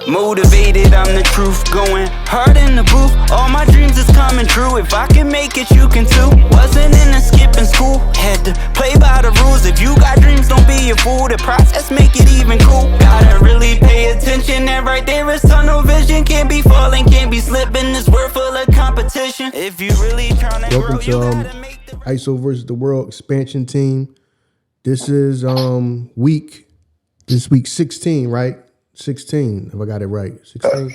Motivated, I'm the truth. Going hard in the booth. All my dreams is coming true. If I can make it, you can too. Wasn't in a skipping school. Had to play by the rules. If you got dreams, don't be a fool. The process make it even cool. Gotta really pay attention. And right there is tunnel vision. Can't be falling, can't be slipping. This world full of competition. If you really tryna grow, you gotta make the ISO versus the World expansion team. This is week 16, right? 16, if I got it right. 16?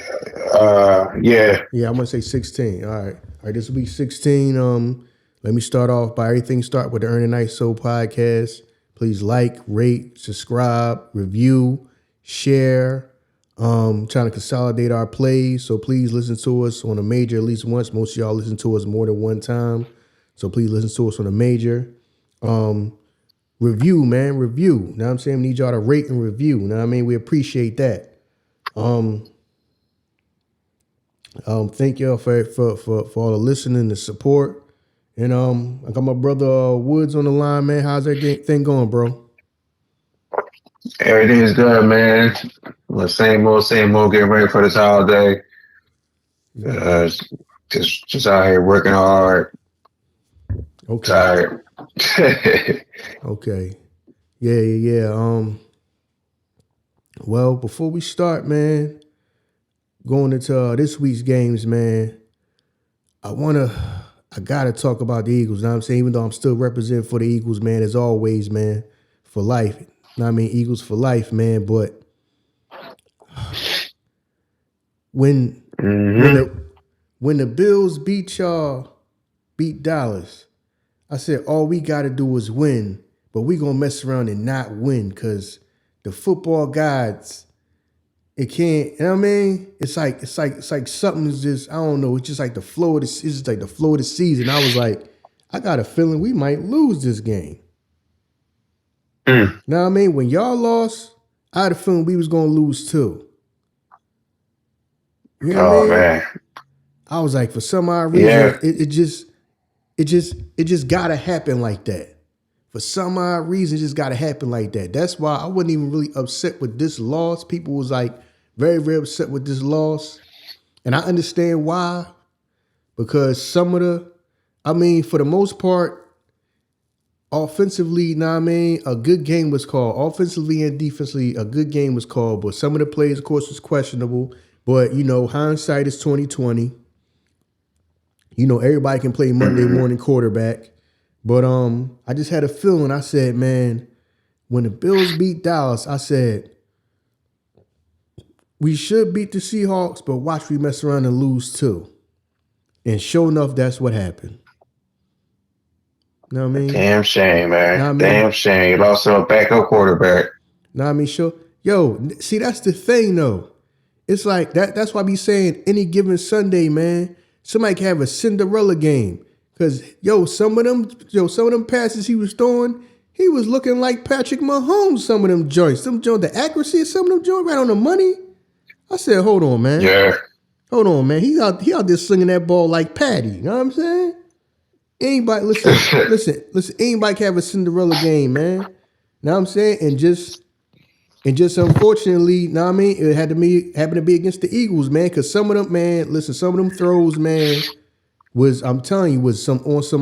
Yeah. Yeah, I'm gonna say 16. All right. This will be 16. Let me start off by everything start with the Earning ISO podcast. Please like, rate, subscribe, review, share. Trying to consolidate our plays. So please listen to us on a major at least once. Most of y'all listen to us more than one time. So please listen to us on a major. Review, man, review. You know what I'm saying? We need y'all to rate and review. You know what I mean? We appreciate that. Thank y'all for all the listening, the support. And I got my brother Woods on the line, man. How's everything going, bro? Everything is good, man. The same old, getting ready for this holiday. Just out here working hard. Okay. Tired. Okay. Yeah. Well, before we start, man, going into this week's games, man, I gotta talk about the Eagles. You know what I'm saying? Even though I'm still representing for the Eagles, man, as always, man, for life. You know what I mean? Eagles for life, man. But when the Bills beat Dallas, I said, all we got to do is win, but we going to mess around and not win because the football gods, it can't, you know what I mean? It's like something's just, I don't know, it's just like the flow of the season. I was like, I got a feeling we might lose this game. You know what I mean? When y'all lost, I had a feeling we was going to lose too. You know what I mean? Man. I was like, for some odd reason, it just gotta happen like that. For some odd reason, it just gotta happen like that. That's why I wasn't even really upset with this loss. People was like very, very upset with this loss. And I understand why. Because for the most part, offensively, you know what I mean, a good game was called. Offensively and defensively, a good game was called. But some of the plays, of course, was questionable. But, hindsight is 2020. Everybody can play Monday morning quarterback. But I just had a feeling. I said, man, when the Bills beat Dallas, I said, we should beat the Seahawks, but watch we mess around and lose too. And sure enough, that's what happened. You know what I mean? Damn shame, man. Know what I mean? Damn shame. You lost to a backup quarterback. Know what I mean? Sure. Yo, see, that's the thing, though. It's like that. That's why I be saying any given Sunday, man, somebody can have a Cinderella game. Cause some of them passes he was throwing, he was looking like Patrick Mahomes. Some of them joints, the accuracy of some of them joints, right on the money. I said, hold on, man. Yeah. Hold on, man. He out there slinging that ball like Patty. You know what I'm saying? Anybody, listen. Anybody can have a Cinderella game, man. You know what I'm saying? And just unfortunately, you know what I mean? It happened to be against the Eagles, man. Because some of them, man, some of them throws, man, was some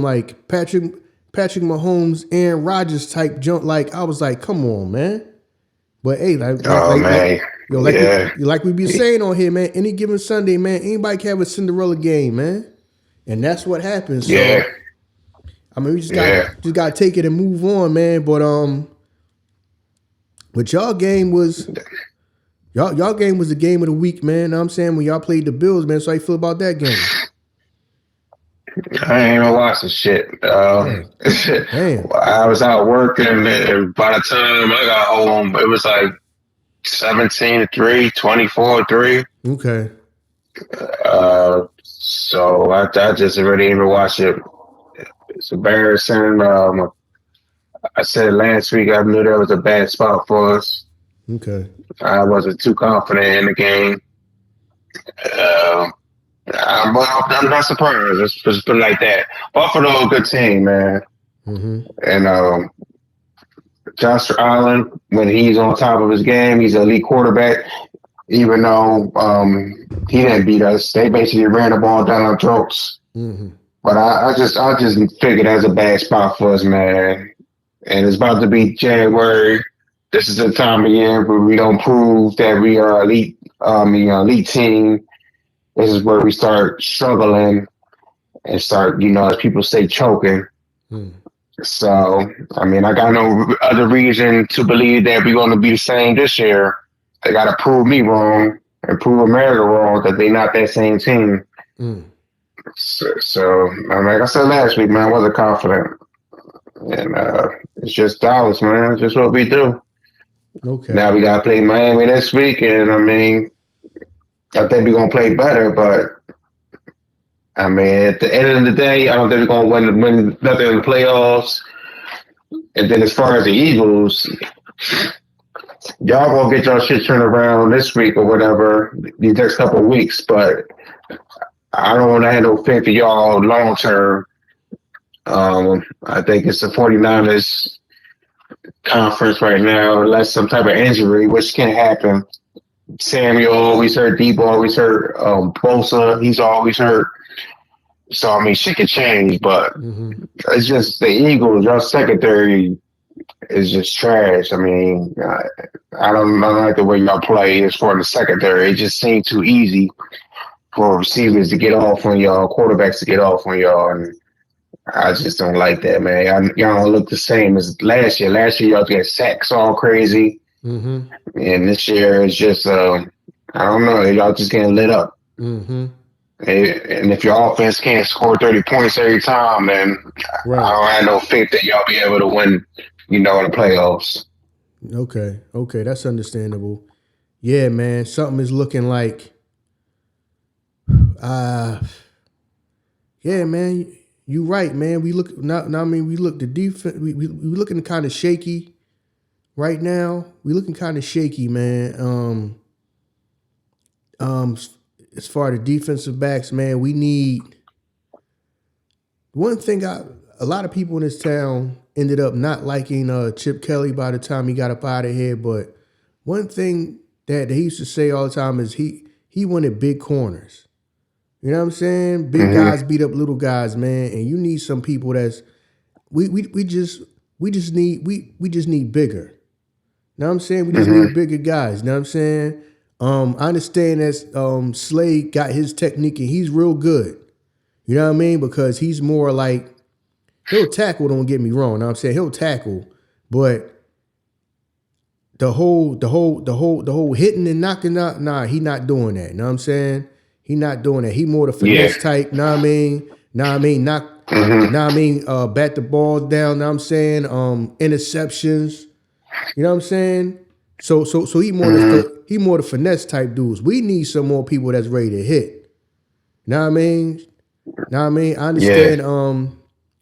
like Patrick Mahomes, Aaron Rodgers type jump. Like I was like, come on, man. But hey, like we be saying on here, man. Any given Sunday, man, anybody can have a Cinderella game, man. And that's what happens. So, yeah. I mean, we just gotta take it and move on, man. But y'all game was the game of the week, man. Know what I'm saying, when y'all played the Bills, man. So how you feel about that game? I ain't even watching shit. Damn. I was out working, and by the time I got home, it was like 17-3, 24-3. Okay. So I just already even watch it. It's embarrassing. I said last week I knew that was a bad spot for us. Okay. I wasn't too confident in the game. I'm not surprised. Let's put it like that. Buffalo, a good team, man. Mm-hmm. And Josh Allen, when he's on top of his game, he's an elite quarterback. even though he didn't beat us. They basically ran the ball down our throats. Mm-hmm. But I just figured that's a bad spot for us, man. And it's about to be January. This is the time of year where we don't prove that we are elite, elite team. This is where we start struggling and start, as people say, choking. Mm. So, I mean, I got no other reason to believe that we're going to be the same this year. They got to prove me wrong and prove America wrong that they're not that same team. Mm. So, like I said last week, man, I wasn't confident. And it's just Dallas, man. It's just what we do. Okay. Now we got to play Miami this week, and I mean, I think we're going to play better, but I mean, at the end of the day, I don't think we're going to win nothing in the playoffs. And then as far as the Eagles, y'all going to get y'all shit turned around this week or whatever, these next couple of weeks, but I don't want to have no faith in y'all long term. I think it's the 49ers conference right now, unless some type of injury, which can happen. Samuel always hurt, Debo always hurt, Bosa, he's always hurt. So, I mean, shit can change, but it's just the Eagles, your secondary is just trash. I mean, I don't like the way y'all play as far as the secondary. It just seemed too easy for receivers to get off on y'all, quarterbacks to get off on y'all, and I just don't like that, man. Y'all don't look the same as last year. Last year, y'all get sacks all crazy. And this year, it's just, I don't know, y'all just getting lit up. And if your offense can't score 30 points every time, then I don't have no faith that y'all be able to win, in the playoffs. Okay, that's understandable. Yeah, man, something is looking like, yeah, man, you right, man. We look now. I mean, we look the defense. We looking kind of shaky right now. We looking kind of shaky, man. As far as the defensive backs, man, we need one thing. A lot of people in this town ended up not liking Chip Kelly by the time he got up out of here. But one thing that he used to say all the time is he wanted big corners. You know what I'm saying? Big guys beat up little guys, man. And you need some people that's we just need bigger. You know what I'm saying? We just need bigger guys. You know what I'm saying? I understand that Slade got his technique and he's real good. You know what I mean? Because he's more like he'll tackle, don't get me wrong. You know what I'm saying? He'll tackle, but the whole hitting and knocking out, nah, he not doing that. You know what I'm saying? He not doing that. He more the finesse type, know what I mean? Bat the ball down, know what I'm saying? Interceptions. You know what I'm saying? So he more the finesse type dudes. We need some more people that's ready to hit. Know what I mean? I understand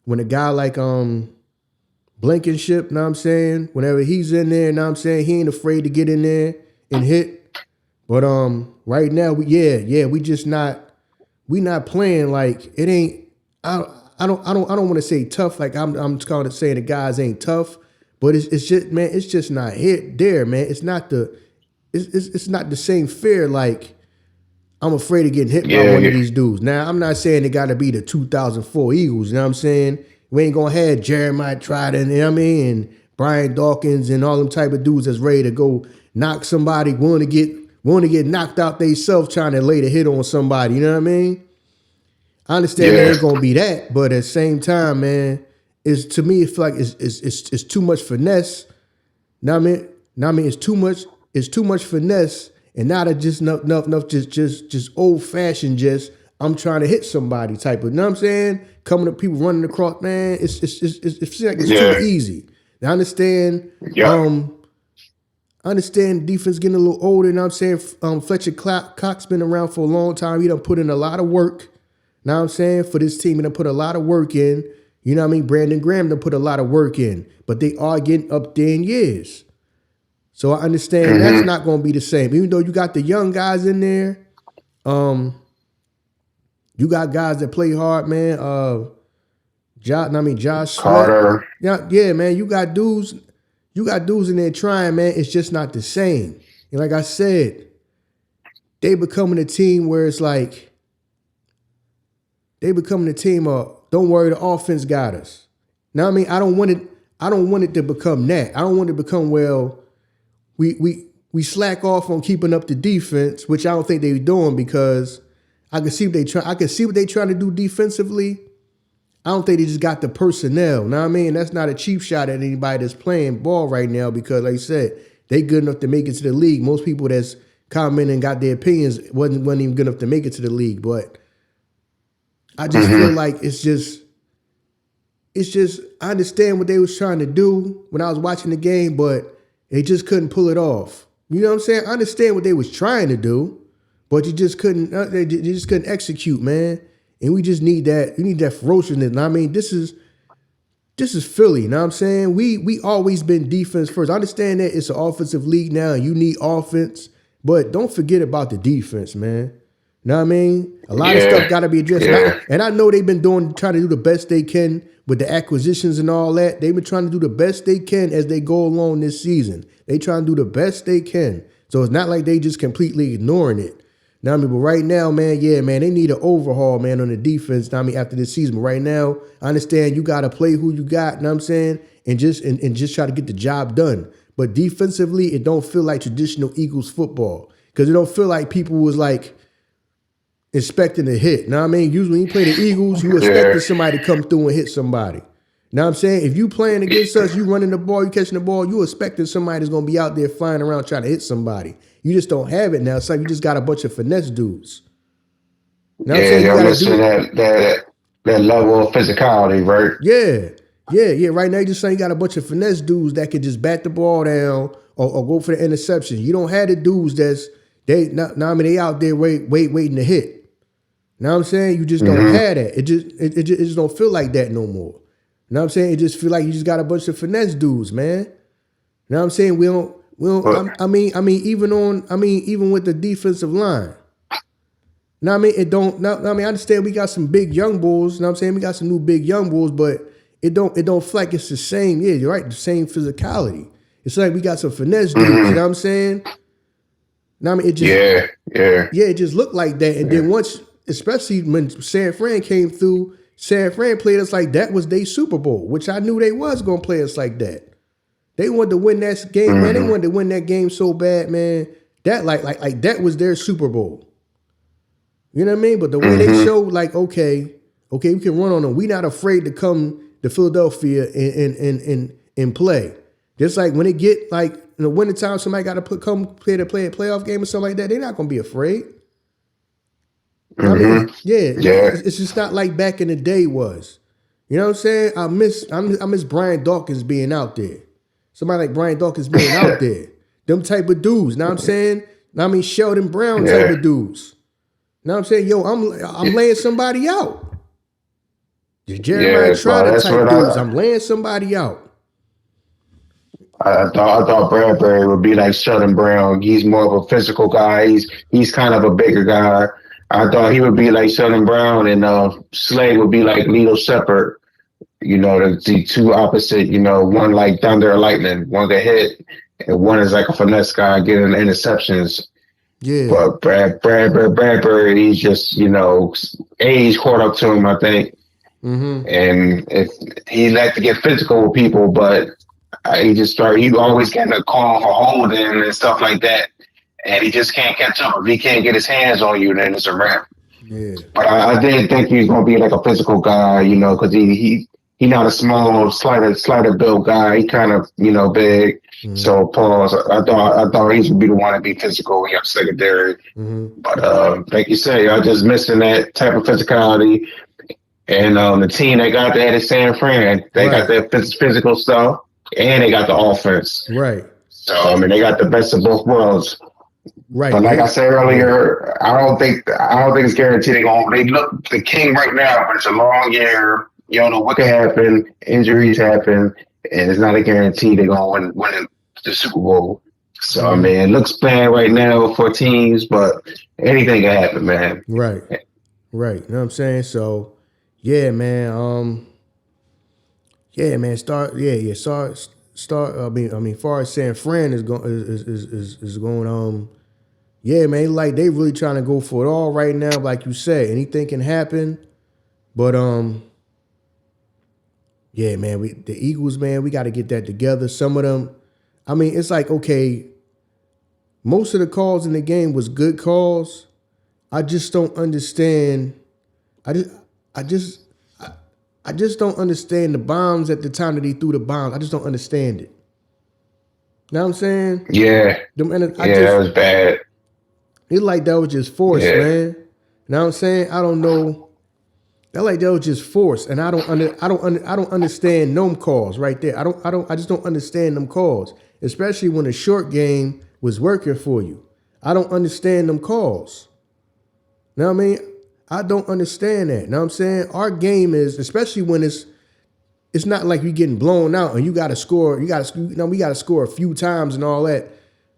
when a guy like Blankenship, know what I'm saying? Whenever he's in there, know what I'm saying, he ain't afraid to get in there and hit. But right now, we just not playing like it ain't. I don't want to say tough. Like I'm kind of saying the guys ain't tough, but it's just, man, it's just not hit there, man. It's not the same fear. Like I'm afraid of getting hit by one of these dudes. Now I'm not saying it got to be the 2004 Eagles. You know what I'm saying? We ain't gonna have Jeremiah Trident, you know what I mean, and Brian Dawkins and all them type of dudes that's ready to go knock somebody, want to get knocked out themselves trying to lay the hit on somebody, you know what I mean? I understand it ain't gonna be that, but at the same time, man, to me it's like it's too much finesse. Know what I mean? It's too much finesse, and not just enough just old fashioned just I'm trying to hit somebody type of, you know what I'm saying? Coming up, people running across, man, it feels like it's too easy. Now, I understand. I understand defense getting a little older, you know what I'm saying? Fletcher Cox been around for a long time. He done put in a lot of work, you know what I'm saying, for this team. He done put a lot of work in. You know what I mean? Brandon Graham done put a lot of work in. But they are getting up there in years. So I understand that's not going to be the same. Even though you got the young guys in there, you got guys that play hard, man. Josh Carter. Yeah, man. You got dudes in there trying, man. It's just not the same. And like I said, they becoming a team where it's like they becoming a team of don't worry, the offense got us. Now I mean, I don't want it to become that. I don't want it to become we slack off on keeping up the defense, which I don't think they're doing because I can see what they trying to do defensively. I don't think they just got the personnel. Know what I mean? That's not a cheap shot at anybody that's playing ball right now because, like I said, they good enough to make it to the league. Most people that's commenting and got their opinions wasn't even good enough to make it to the league. But I just feel like it's just I understand what they was trying to do when I was watching the game, but they just couldn't pull it off. You know what I'm saying? I understand what they was trying to do, but you just couldn't. They just couldn't execute, man. And we just need that. We need that ferociousness. I mean, this is Philly. You know what I'm saying? We always been defense first. I understand that it's an offensive league now, and you need offense, but don't forget about the defense, man. You know what I mean? A lot of stuff got to be addressed. Yeah. And I know they've been trying to do the best they can with the acquisitions and all that. They've been trying to do the best they can as they go along this season. They trying to do the best they can. So it's not like they just completely ignoring it. Now I mean, but right now, man, they need an overhaul, man, on the defense. Now I mean, after this season, but right now, I understand you got to play who you got. You know what I'm saying, and just try to get the job done. But defensively, it don't feel like traditional Eagles football because it don't feel like people was like expecting a hit. Now I mean, usually when you play the Eagles, you expecting somebody to come through and hit somebody. Now I'm saying, if you playing against us, you running the ball, you catching the ball, you expecting somebody that's gonna be out there flying around trying to hit somebody. You just don't have it now. It's like you just got a bunch of finesse dudes. Now you're missing that level of physicality, right? Yeah. Right now, you just saying you got a bunch of finesse dudes that could just bat the ball down or go for the interception. You don't have the dudes they out there waiting to hit. Now I'm saying you just don't have that. It just don't feel like that no more. You know what I'm saying? It just feel like you just got a bunch of finesse dudes, man. You know what I'm saying? We don't. I mean, even with the defensive line. Now I mean, it don't. Now I mean, I understand we got some big young bulls. You know what I'm saying? We got some new big young bulls, but it don't feel like it's the same. Yeah, you're right. The same physicality. It's like we got some finesse dudes. You know what I'm saying? Now I mean, it just it just looked like that. And then once, especially when San Fran came through. San Fran played us like that was their Super Bowl, which I knew they was going to play us like that. They wanted to win that game, man. They wanted to win that game so bad, man. That like that was their Super Bowl. You know what I mean? But the way they showed, like, okay, we can run on them. We not afraid to come to Philadelphia and play. Just like when it get like in the wintertime, somebody got to come play a playoff game or something like that. They're not going to be afraid. I mean, it's just not like back in the day was. You know what I'm saying? I miss Brian Dawkins being out there. Somebody like Brian Dawkins being out there. Them type of dudes. Know what I'm saying? I mean, Sheldon Brown type of dudes. Know what I'm saying? Yo, I'm laying somebody out. The Jeremiah Trotter type dudes. I'm laying somebody out. I thought Bradbury would be like Sheldon Brown. He's more of a physical guy. He's kind of a bigger guy. I thought he would be like Sheldon Brown, and Slade would be like Lito Shepherd. You know, the two opposite. You know, one like thunder or lightning, one that hit, and one is like a finesse guy getting interceptions. Yeah. But Bradbury, he's just, you know, age caught up to him, I think. And he liked to get physical with people, but he always getting a call for holding and stuff like that. And he just can't catch up. If he can't get his hands on you, then it's a wrap. Yeah. But I didn't think he was going to be like a physical guy, you know, because he not a small, slighter built guy. He kind of, you know, big. So pause. I thought he would be the one to be physical in your secondary. But like you say, I just missing that type of physicality. And the team they got there at San Fran, they got that physical stuff, and they got the offense. Right. So I mean, they got the best of both worlds. Right. But like I said earlier, I don't think it's guaranteed they look the king right now, but it's a long year. You don't know what can happen. Injuries happen, and it's not a guarantee they're gonna win the Super Bowl. So I mean, it looks bad right now for teams, but anything can happen, man. Right. You know what I'm saying? So yeah, man. Start. I mean, far as San Fran is going Yeah, man, like they really trying to go for it all right now. Like you said, anything can happen. But yeah, man, the Eagles, man, we got to get that together. Some of them, I mean, it's like, okay, most of the calls in the game was good calls. I just don't understand. I just don't understand the bombs at the time that he threw the bombs. I just don't understand it. You know what I'm saying? Yeah. That was bad. It's like that was just forced, Yeah. man. You know what I'm saying? I don't know. That like that was just forced, and I don't understand them calls right there. I just don't understand them calls, especially when the short game was working for you. I don't understand them calls. You know what I mean? I don't understand that. You know what I'm saying? Our game is, especially when it's not like we getting blown out and you got to score. We got to score a few times and all that.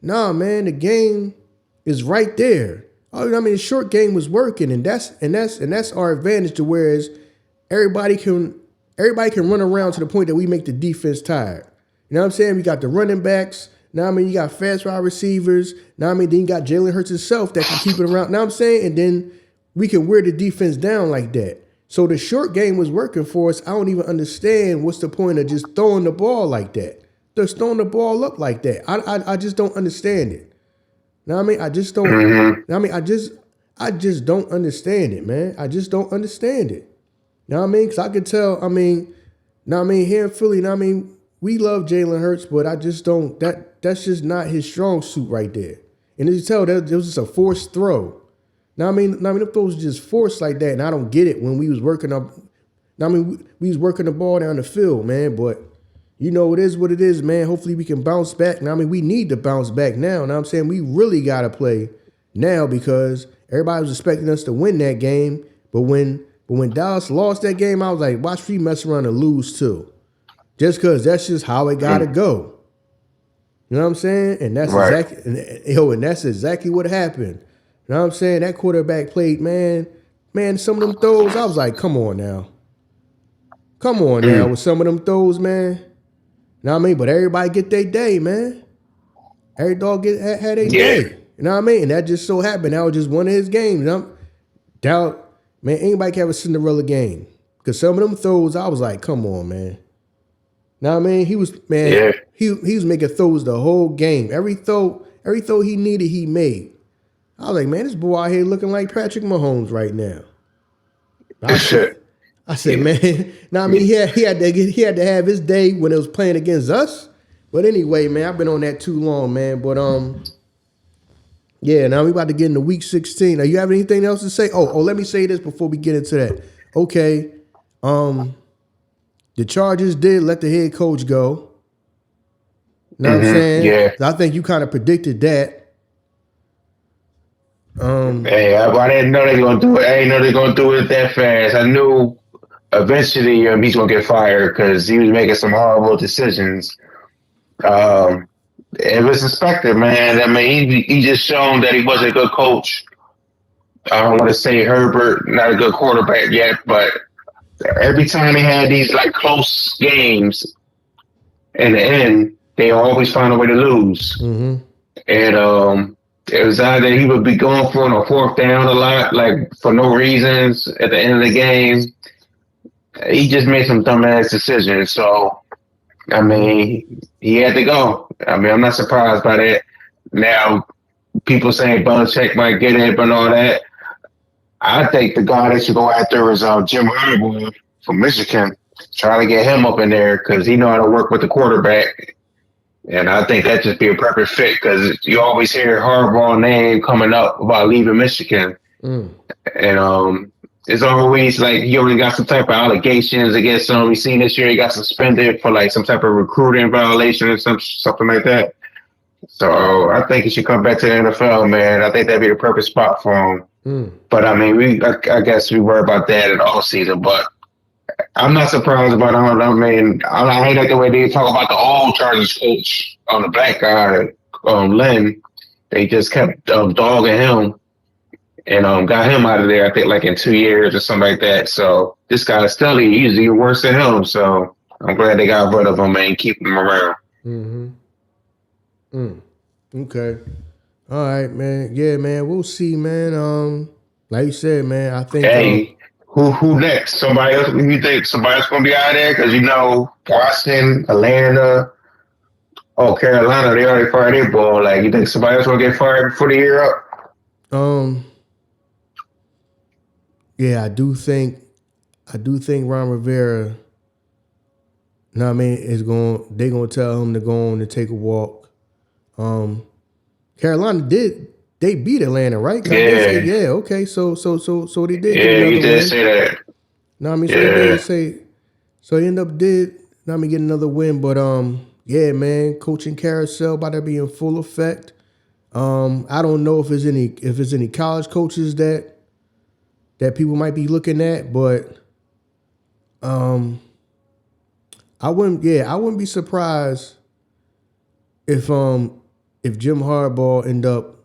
Nah, man, the game is right there. I mean, the short game was working, and that's our advantage. To whereas everybody can run around to the point that we make the defense tired. You know what I'm saying? We got the running backs. Now I mean, you got fast wide receivers. Now I mean, then you got Jalen Hurts himself that can keep it around. Now I'm saying, and then we can wear the defense down like that. So the short game was working for us. I don't even understand what's the point of just throwing the ball like that. Just throwing the ball up like that. I just don't understand it. Know what I mean? I just don't. I mean, I just don't understand it, man. I just don't understand it. Know what I mean? Because I could tell. I mean, here in Philly, know what I mean, we love Jalen Hurts, but I just don't. That's just not his strong suit right there. And as you tell, that it was just a forced throw. Know what I mean? If those just forced like that, and I don't get it when we was working up. Know what I mean, we was working the ball down the field, man, but. You know, it is what it is, man. Hopefully we can bounce back. Now, I mean, we need to bounce back now. Now I'm saying we really got to play now because everybody was expecting us to win that game. But when Dallas lost that game, I was like, watch me mess around and lose too. Just because that's just how it got to go. You know what I'm saying? And that's right. that's exactly what happened. You know what I'm saying? That quarterback played, man, some of them throws, I was like, come on now. Come on now with some of them throws, man. You know what I mean? But everybody get their day, man. Every dog had their day. You know what I mean? And that just so happened. That was just one of his games. You know? Doubt, man, anybody can have a Cinderella game. Because some of them throws, I was like, come on, man. You know what I mean? He was making throws the whole game. Every throw he needed, he made. I was like, man, this boy out here looking like Patrick Mahomes right now. I said, man, now I mean, he had to have his day when it was playing against us. But anyway, man, I've been on that too long, man. But yeah, now we about to get into week 16. Now, you have anything else to say? Oh, let me say this before we get into that. Okay, the Chargers did let the head coach go. You know what I'm saying? Yeah. I think you kind of predicted that. Hey, I didn't know they were gonna do it. I didn't know they were gonna do it that fast. I knew eventually he's gonna get fired because he was making some horrible decisions. It was expected, man. I mean, he just shown that he wasn't a good coach. I don't want to say Herbert not a good quarterback yet, but every time they had these like close games, in the end, they always find a way to lose. Mm-hmm. And it was either he would be going for a fourth down a lot, like for no reasons at the end of the game. He just made some dumbass decisions. So, I mean, he had to go. I mean, I'm not surprised by that. Now, people saying Belichick might get it and all that. I think the guy that should go after is Jim Harbaugh from Michigan. Try to get him up in there because he know how to work with the quarterback. And I think that just be a perfect fit because you always hear Harbaugh name coming up about leaving Michigan. And it's always like he already got some type of allegations against him. We seen this year he got suspended for like some type of recruiting violation or something like that. So I think he should come back to the NFL, man. I think that'd be the perfect spot for him. But I mean, I guess we worry about that in the off season, but I'm not surprised about him. I mean, I hate like the way they talk about the old Chargers coach on the black guy, Lynn. They just kept dogging him and got him out of there, I think, like in 2 years or something like that. So this guy Stelly, he's even worse than him. So I'm glad they got rid of him and keep him around. Okay. All right, man. Yeah, man. We'll see, man. Like you said, man, I think. Hey, who next? Somebody else? You think somebody else gonna be out there? Because Washington, Atlanta, Carolina, they already fired their ball. Like, you think somebody else gonna get fired before the year up? Yeah, I do think Ron Rivera. Know what I mean? They're gonna tell him to go on and take a walk. Carolina they beat Atlanta, right? Yeah. Okay. So they did. Yeah, you did say that. No, I mean, so they did say. So he ended up get another win, but yeah, man, coaching carousel about to be in full effect. I don't know if there's any college coaches that people might be looking at, but I wouldn't be surprised if Jim Harbaugh end up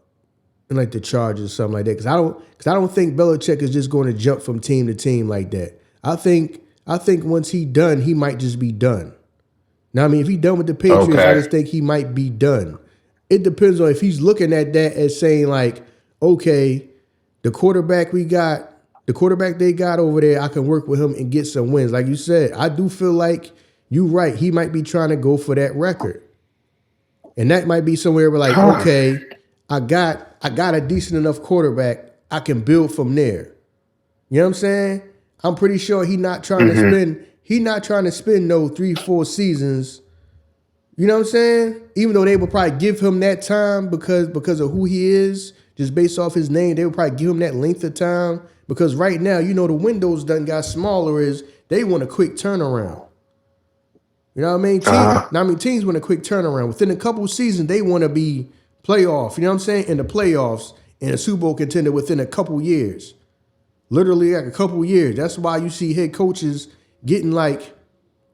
in like the Chargers or something like that. Because I don't think Belichick is just going to jump from team to team like that. I think once he done, he might just be done. Now, I mean, if he done with the Patriots, I just think he might be done. It depends on if he's looking at that as saying like, okay, the quarterback they got over there, I can work with him and get some wins. Like you said, I do feel like you're right. He might be trying to go for that record. And that might be somewhere where like, okay, I got a decent enough quarterback. I can build from there. You know what I'm saying? I'm pretty sure he's not trying to spend no 3-4 seasons. You know what I'm saying? Even though they would probably give him that time because of who he is, just based off his name, they would probably give him that length of time. Because right now, the windows done got smaller is they want a quick turnaround. You know what I mean? Teams want a quick turnaround. Within a couple of seasons, they want to be playoff. You know what I'm saying? In the playoffs and a Super Bowl contender within a couple years. Literally like a couple years. That's why you see head coaches getting like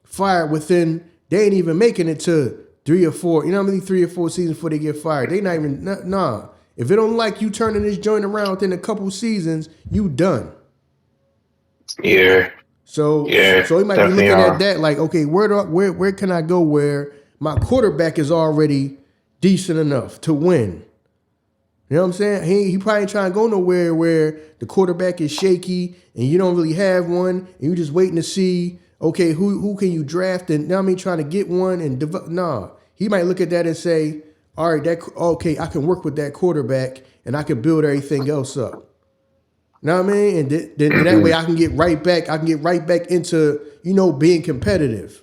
fired within, they ain't even making it to 3 or 4, 3 or 4 seasons before they get fired. They not even, nah. If it don't like you turning this joint around within a couple seasons, you done. Yeah. So he might be looking at that like, okay, where can I go where my quarterback is already decent enough to win? You know what I'm saying? He probably ain't trying to go nowhere where the quarterback is shaky and you don't really have one and you're just waiting to see, okay, who can you draft and trying to get one and develop. Nah, he might look at that and say, all right, I can work with that quarterback and I can build everything else up. You know what I mean? And then that way I can get right back into, being competitive.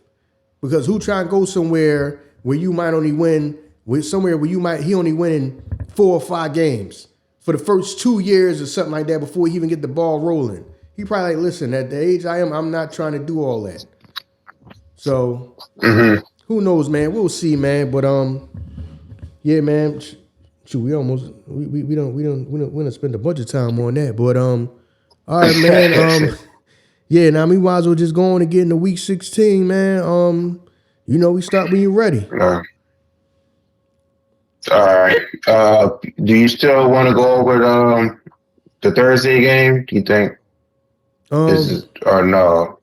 Because who trying to go somewhere where you might only win, he only win in 4 or 5 games for the first 2 years or something like that before he even get the ball rolling. He probably like, listen, at the age I am, I'm not trying to do all that. So who knows, man? We'll see, man. But yeah, man. We don't spend a bunch of time on that. But all right, man. Yeah, now we might as well just go on and get into week 16, man. We start when you're ready. All right. Do you still want to go over the Thursday game? Do you think? Or no?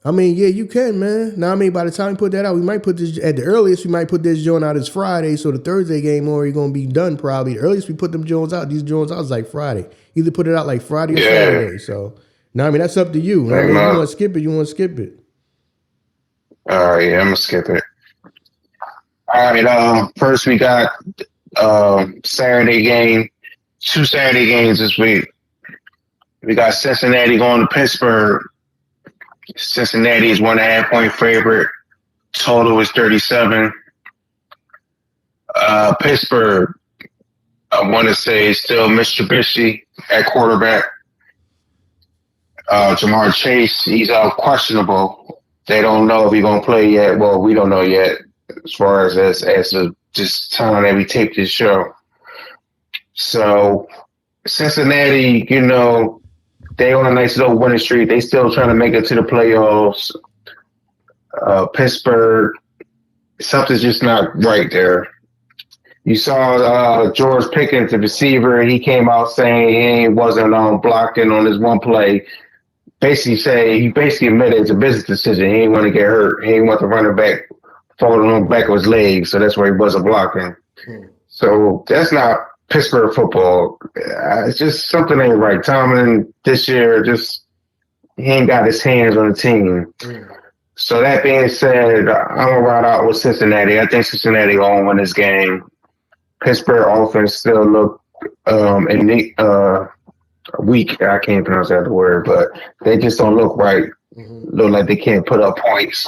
I mean, yeah, you can, man. Now, I mean, by the time we put that out, we might put this at the earliest. We might put this joint out as Friday, so the Thursday game already gonna be done probably. The earliest we put them Jones out, these Jones out is like Friday. Either put it out like Friday or Saturday. So, now I mean, that's up to you. I mean, you want to skip it, you want to skip it. All right, yeah, I'm gonna skip it. All right. First we got Saturday game. 2 Saturday games this week. We got Cincinnati going to Pittsburgh. Cincinnati is 1.5 point favorite. Total is 37. Pittsburgh, I want to say, still Mr. Trubisky at quarterback. Jamar Chase, he's questionable. They don't know if he's going to play yet. Well, we don't know yet as far as of just time that we tape this show. So Cincinnati, they on a nice little winning streak. They still trying to make it to the playoffs. Pittsburgh, something's just not right there. You saw George Pickens, the receiver, he came out saying he wasn't blocking on this one play. He basically admitted it's a business decision. He didn't want to get hurt. He didn't want the running back falling on the back of his legs, so that's why he wasn't blocking. So that's not Pittsburgh football. It's just something ain't right. Tomlin this year he ain't got his hands on the team. So that being said, I'm gonna ride out with Cincinnati. I think Cincinnati gonna win this game. Pittsburgh offense still look weak. I can't pronounce that word, but they just don't look right. Look like they can't put up points.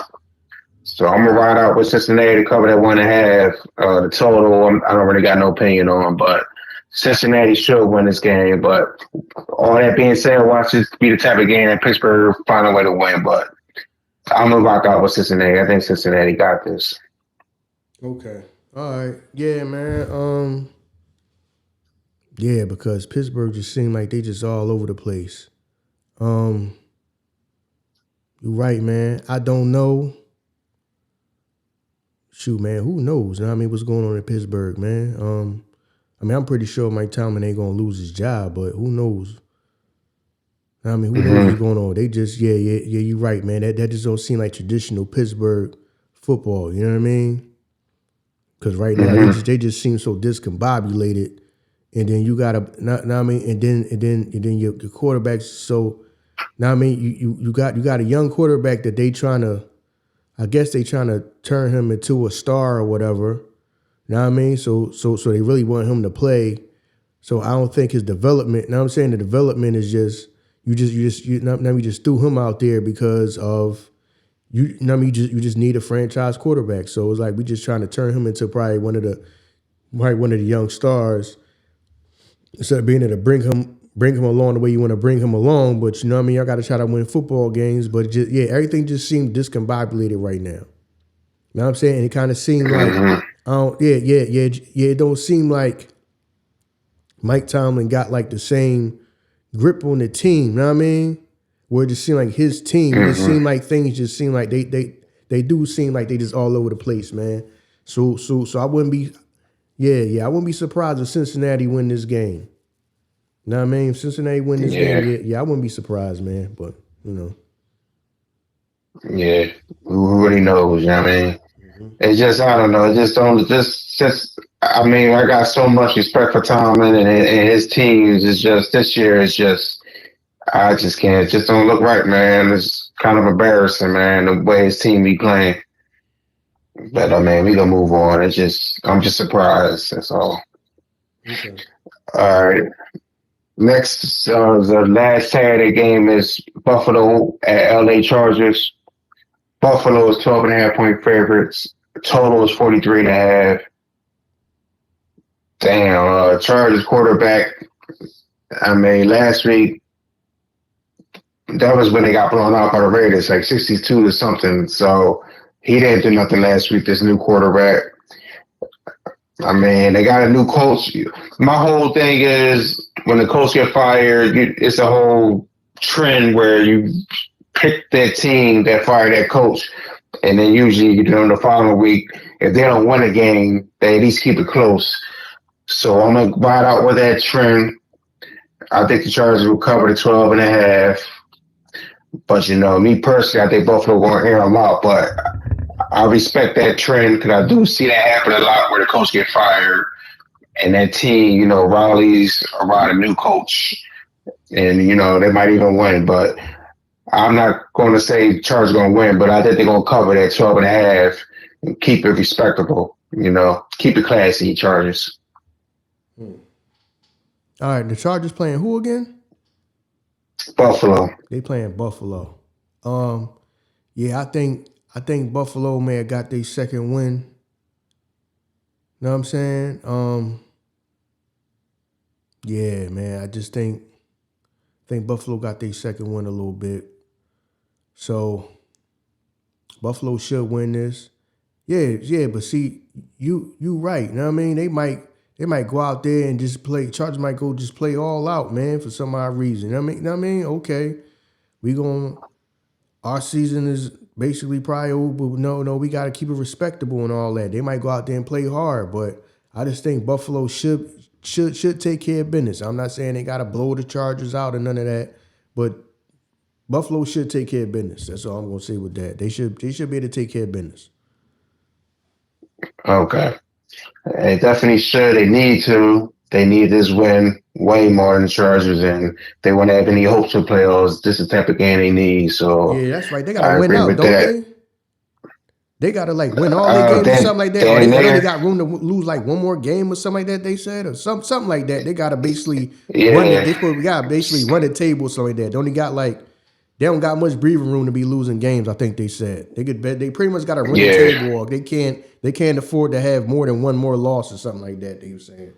So I'm gonna ride out with Cincinnati to cover that 1.5. The total, I don't really got no opinion on, but Cincinnati should win this game. But all that being said, watch this be the type of game that Pittsburgh find a way to win. But I'm gonna rock out with Cincinnati. I think Cincinnati got this. Okay. All right. Yeah, man. Yeah, because Pittsburgh just seemed like they just all over the place. You're right, man. I don't know. Shoot, man, who knows? You know what I mean, what's going on in Pittsburgh, man? I mean, I'm pretty sure Mike Tomlin ain't gonna lose his job, but who knows? I mean, who knows what's going on? They just, yeah, you're right, man. That just don't seem like traditional Pittsburgh football. You know what I mean? Because right now they just seem so discombobulated, and then you gotta, I mean, and then your quarterback's so. Now I mean, you got a young quarterback that they trying to. I guess they trying to turn him into a star or whatever. You know what I mean? So they really want him to play. So I don't think his development. Now I'm saying the development is just you just threw him out there because of you know what I mean, you just need a franchise quarterback. So it's like we just trying to turn him into probably one of the young stars instead of being able to bring him along the way you want to bring him along, but you know what I mean? Y'all got to try to win football games, but just, everything just seemed discombobulated right now. You know what I'm saying? And it kind of seemed like, it don't seem like Mike Tomlin got like the same grip on the team, you know what I mean? Where it just seemed like his team, it just seemed like things just seem like they do seem like they just all over the place, man. So I wouldn't be, I wouldn't be surprised if Cincinnati win this game. You know what I mean? If Cincinnati win this game, I wouldn't be surprised, man. But, you know. Yeah, who really knows, you know what I mean? It's just, I don't know. I mean, I got so much respect for Tomlin and his teams. It's just, this year is just, I just can't. It just don't look right, man. It's kind of embarrassing, man, the way his team be playing. But, I mean, we going to move on. I'm just surprised. That's all. Okay. All right. Next, the last Saturday game is Buffalo at LA Chargers. Buffalo is 12.5-point favorites. Total is 43.5. Damn, Chargers quarterback. I mean, last week, that was when they got blown out by the Raiders, like 62 to something. So he didn't do nothing last week, this new quarterback. I mean, they got a new coach. My whole thing is when the coach get fired, it's a whole trend where you pick that team that fired that coach, and then usually the following week, if they don't win a game, they at least keep it close. So I'm gonna ride out with that trend. I think the Chargers will cover the 12.5. But me personally, I think Buffalo won't air them out, but I respect that trend because I do see that happen a lot where the coach get fired and that team, rallies around a new coach, and they might even win. But I'm not going to say Chargers going to win, but I think they're going to cover that 12.5 and keep it respectable. Keep it classy, Chargers. All right, the Chargers playing who again? Buffalo. They playing Buffalo. I think Buffalo may have got their second win. Know what I'm saying? Yeah, man. I just think Buffalo got their second win a little bit. So Buffalo should win this. Yeah, but see, you right. You know what I mean? They might go out there and just play. Chargers might go just play all out, man, for some odd reason. You know what I mean? Okay. Our season is basically probably over, but no, we got to keep it respectable and all that. They might go out there and play hard, but I just think Buffalo should take care of business. I'm not saying they got to blow the Chargers out or none of that, but Buffalo should take care of business. That's all I'm going to say with that. They should be able to take care of business. Okay. They definitely should. They need to. They need this win way more than the Chargers, and they want to have any hopes for playoffs. This is the type of game they need. So Yeah, that's right. They gotta I win agree out, with don't that. they? They gotta like win all their games or something like that. Or they only got room to lose like one more game or something like that. They said or something like that. They gotta basically run it. We gotta basically run the table or something like that. They only got like they don't got much breathing room to be losing games. I think they said they could bet they pretty much gotta run the table walk. They can't afford to have more than one more loss or something like that. They were saying.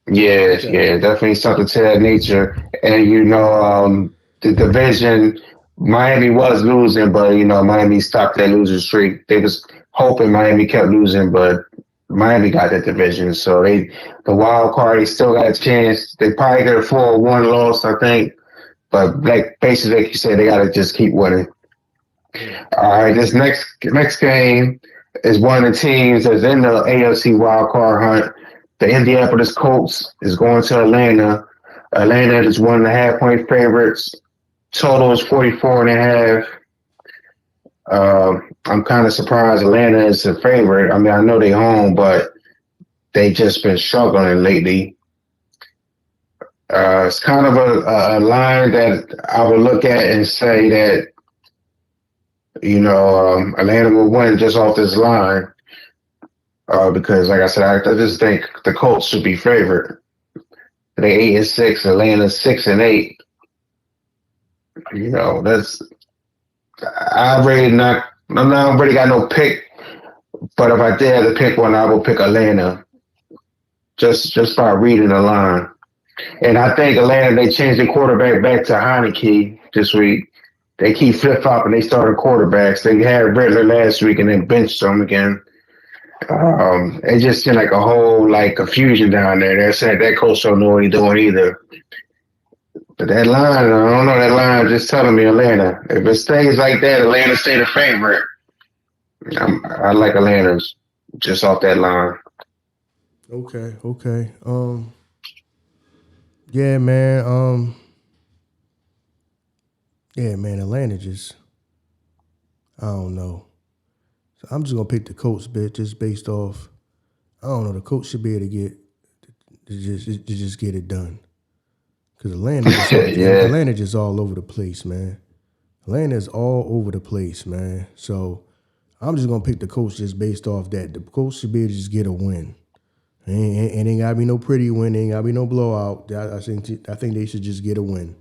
Yeah, definitely something to that nature. And the division, Miami was losing, but Miami stopped that losing streak. They was hoping Miami kept losing, but Miami got that division. So the wild card, they still got a chance. They probably could afford one loss, I think. But basically, like you said, they gotta just keep winning. All right, this next game is one of the teams that's in the AFC wild card hunt. The Indianapolis Colts is going to Atlanta. Atlanta is 1.5-point favorites. Total is 44.5. I'm kind of surprised Atlanta is a favorite. I mean, I know they're home, but they just been struggling lately. It's kind of a line that I would look at and say that, Atlanta will win just off this line. Because, like I said, I just think the Colts should be favored. They 8-6, Atlanta's 6-8. That's I really not. I'm not really got no pick, but if I did have to pick one, I would pick Atlanta. Just by reading the line, and I think Atlanta they changed the quarterback back to Heineke this week. They keep flip flopping. They started quarterbacks. They had Riddler last week and then benched them again. It just seemed like a whole confusion down there. They said that coach don't know what he's doing either. But that line, I don't know. That line just telling me Atlanta. If it stays like that, Atlanta stay the favorite. I like Atlanta just off that line. Okay. Yeah, man. Atlanta just, I don't know. So I'm just gonna pick the Colts, just based off. I don't know. The Colts should be able to just get it done. Because Atlanta just all over the place, man. Atlanta is all over the place, man. So I'm just gonna pick the Colts just based off that. The Colts should be able to just get a win. And ain't gotta be no pretty win. Ain't gotta be no blowout. I think they should just get a win.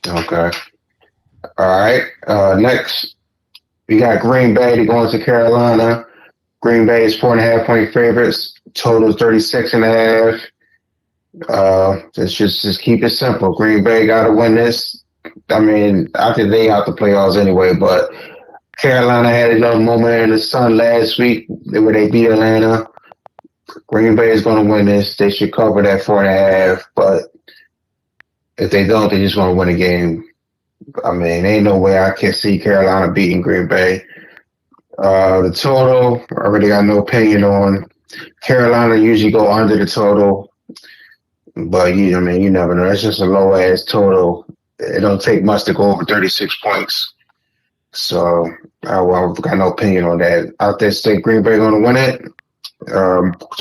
Okay. All right. Next, we got Green Bay going to Carolina. Green Bay is 4.5-point favorites. Total is 36.5. Just keep it simple. Green Bay got to win this. I mean, I think they out the playoffs anyway, but Carolina had a little moment in the sun last week where they beat Atlanta. Green Bay is going to win this. They should cover that 4.5, but if they don't, they just want to win a game. I mean, ain't no way I can see Carolina beating Green Bay. The total, I already got no opinion on. Carolina usually go under the total, but you never know. It's just a low ass total. It don't take much to go over 36 points. So I've got no opinion on that. Out there, say Green Bay going to win it.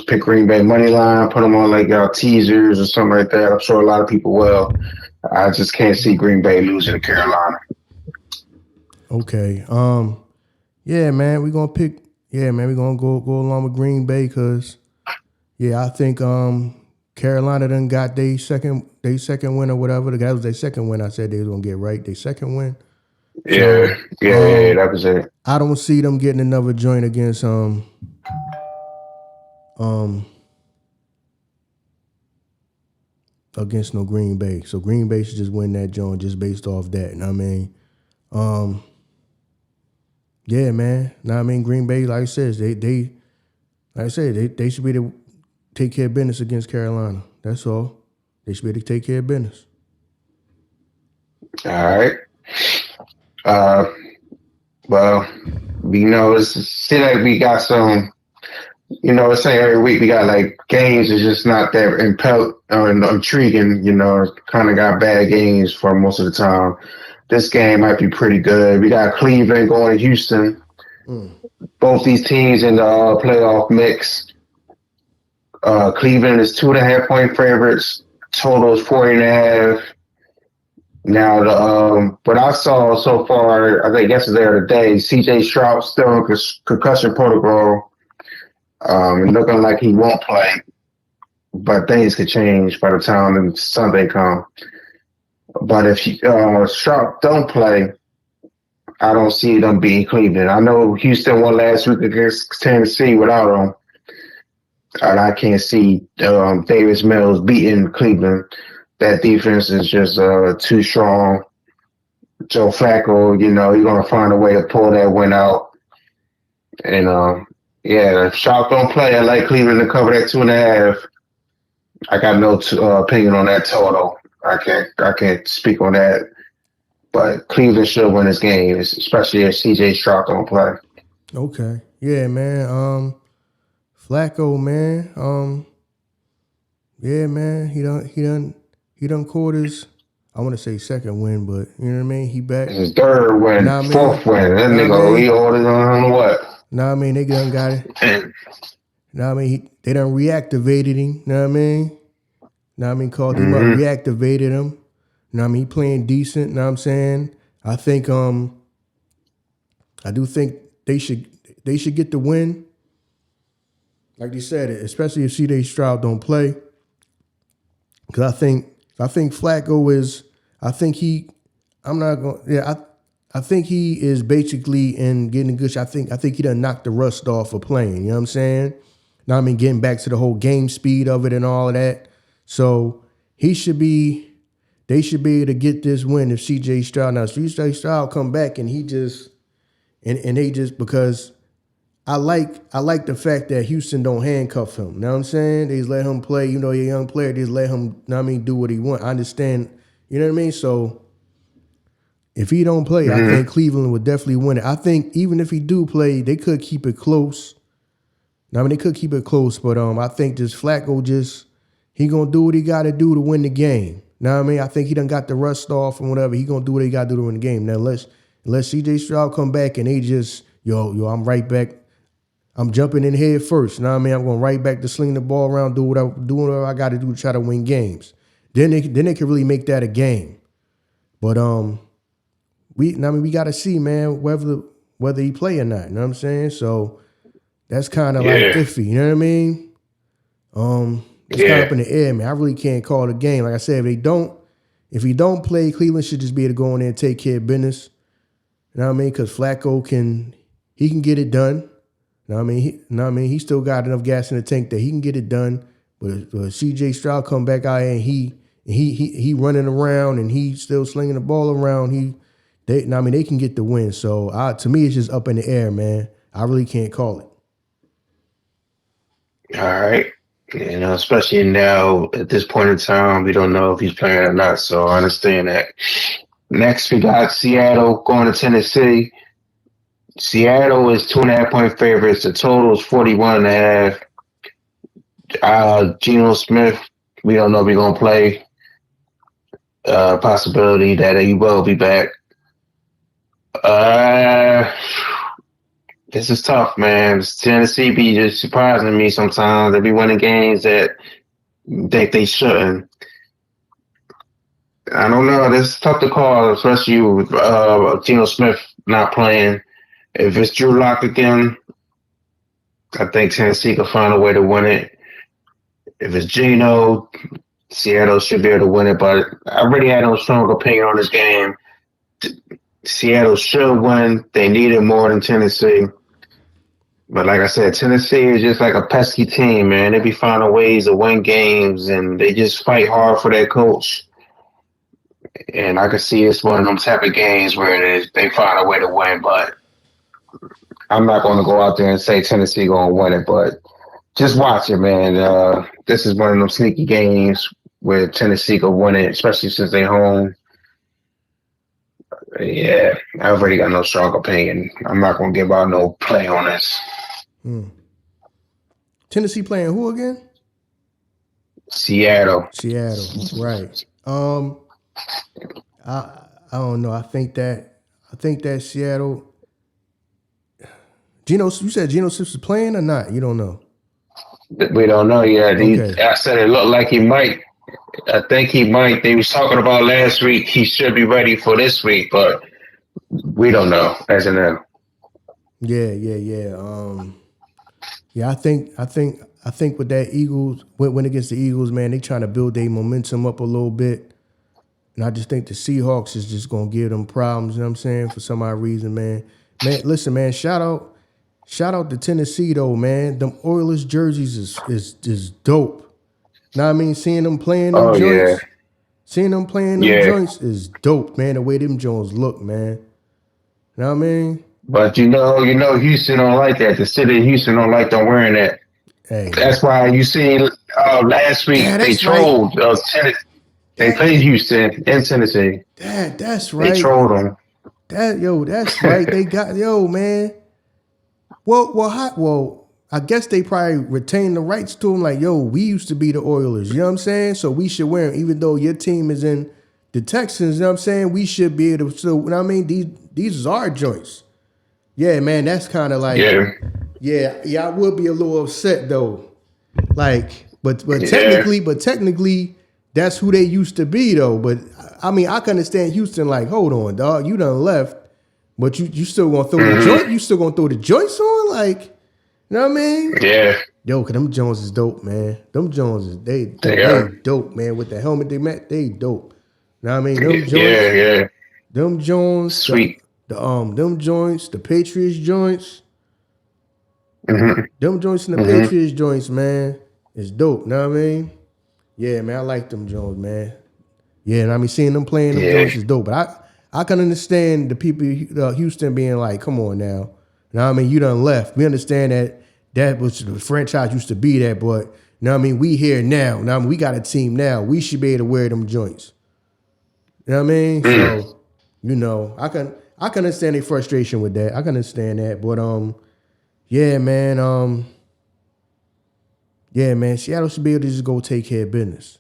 Pick Green Bay money line, put them on teasers or something like that. I'm sure a lot of people will. I just can't see Green Bay losing to Carolina. Okay. Yeah, man, we're gonna pick. Yeah, man, we're gonna go along with Green Bay because, I think Carolina done got their second win or whatever. That was their second win. I said they was gonna get right. Their second win. Yeah, that was it. I don't see them getting another joint against against no Green Bay. So Green Bay should just win that joint just based off that. And I mean, yeah, man. Now I mean, Green Bay, like I said, they should be able to take care of business against Carolina. That's all. They should be able to take care of business. All right. Well, it seems like we got some. It's like every week we got games is just not that intriguing. Kind of got bad games for most of the time. This game might be pretty good. We got Cleveland going to Houston. both these teams in the playoff mix. Cleveland is 2.5 point favorites. Total is 40.5. Now, what I saw so far, I think yesterday or today, C.J. Stroud still in concussion protocol, looking like he won't play. But things could change by the time Sunday comes. But if Stroud don't play, I don't see them beating Cleveland. I know Houston won last week against Tennessee without him. And I can't see Davis Mills beating Cleveland. That defense is just too strong. Joe Flacco, he's going to find a way to pull that win out. And, if Sharp don't play, I like Cleveland to cover that 2.5. I got no opinion on that total. I can't speak on that. But Cleveland should win this game, especially if C.J. Stroud don't play. Okay. Yeah, man. Flacco, man. Yeah, man. He done caught his, I want to say second win, but you know what I mean? He back. His third win, fourth win. That nigga, he ordered on what? They done got it. They done reactivated him. Know what I mean? Called him up, reactivated him. He playing decent. Know what I'm saying? I think I do think they should get the win. Like you said, especially if C.J. Stroud don't play. Because I think Flacco is, I think he is basically in getting a good shot. I think he done knocked the rust off of playing. You know what I'm saying? Getting back to the whole game speed of it and all of that. So they should be able to get this win if C.J. Stroud. Now, C.J. Stroud come back and he just, and they just, because I like the fact that Houston don't handcuff him. You know what I'm saying? They just let him play. He's a young player. They just let him, do what he want. I understand. You know what I mean? So if he don't play, I think Cleveland would definitely win it. I think even if he do play, they could keep it close. They could keep it close, but I think just Flacco he gonna do what he got to do to win the game. Know what I mean? I think he done got the rust off and whatever. He gonna do what he got to do to win the game. Now unless C.J. Stroud come back and they just I'm right back. I'm jumping in head first. Know what I mean? I'm going right back to sling the ball around, do whatever I got to do to try to win games. Then they can really make that a game. But we got to see, man, whether he play or not. You know what I'm saying? So that's kind of like iffy. You know what I mean? It's kind of up in the air, man. I really can't call the game. Like I said, if he don't play, Cleveland should just be able to go in there and take care of business. You know what I mean? Because Flacco can get it done. He still got enough gas in the tank that he can get it done. But C.J. Stroud come back out here and he running around and he still slinging the ball around. They can get the win. So to me, it's just up in the air, man. I really can't call it. All right. Especially now at this point in time, we don't know if he's playing or not. So I understand that. Next, we got Seattle going to Tennessee. Seattle is 2.5 point favorites. The total is 41.5. Geno Smith, we don't know if he's gonna play. Possibility that he will be back. This is tough, man. Tennessee be just surprising me sometimes. They be winning games that think they shouldn't. I don't know. This is tough to call, especially with Geno Smith not playing. If it's Drew Lock again, I think Tennessee can find a way to win it. If it's Geno, Seattle should be able to win it. But I really had no strong opinion on this game. Seattle should win. They need it more than Tennessee. But like I said, Tennessee is just like a pesky team, man. They be finding ways to win games, and they just fight hard for their coach. And I can see it's one of them type of games where they find a way to win, but I'm not going to go out there and say Tennessee going to win it, but just watch it, man. This is one of them sneaky games where Tennessee could win it, especially since they're home. Yeah, I already got no strong opinion. I'm not going to give out no play on this. Tennessee playing who again? Seattle, right. I don't know. I think that Seattle You said Geno Smith is playing or not? You don't know. We don't know yet. Okay. I said it looked like he might. I think he might. They was talking about last week. He should be ready for this week, but we don't know as of now. Yeah. Yeah, I think with that Eagles, when against the Eagles, man, they trying to build their momentum up a little bit. And I just think the Seahawks is just gonna give them problems, you know what I'm saying, for some odd reason, man. Man, listen, man, shout out to Tennessee though, man. Them Oilers jerseys is dope. Know what I mean? Seeing them playing them joints. Yeah. Seeing them playing them joints is dope, man. The way them joints look, man. You know what I mean? But you know, Houston don't like that. The city of Houston don't like them wearing that. Hey. That's why you seen last week they trolled they played Houston in Tennessee. That's right. They trolled them. That's right. They got man. Well, I guess they probably retained the rights to them. Like, we used to be the Oilers. You know what I'm saying? So we should wear them, even though your team is in the Texans. You know what I'm saying? We should be able to. So, you know what I mean? These is our joints. Yeah, man. That's kind of like. Yeah. I would be a little upset though. Like, but technically, that's who they used to be though. But I mean, I can understand Houston. Like, hold on, dog. You done left, but you still gonna throw the joint? You still gonna throw the joints on? Like, you know what I mean? Yeah. Cause them Jones is dope, man. Them Jones is they dope, man. With the helmet they dope. You know what I mean? Them Jones, yeah. Them Jones, sweet. Them joints, the Patriots joints. Mm-hmm. Them joints and the Patriots joints, man, is dope. Know what I mean? Yeah, man, I like them Jones, man. Yeah, and I mean, seeing them playing them joints is dope. But I can understand the people Houston being like, come on now. You know what I mean? You done left. We understand that was the franchise used to be that, but you know what I mean? We here now. Now I mean, we got a team now. We should be able to wear them joints. You know what I mean? So, you know, I can understand their frustration with that. I can understand that. But yeah, man. Seattle should be able to just go take care of business.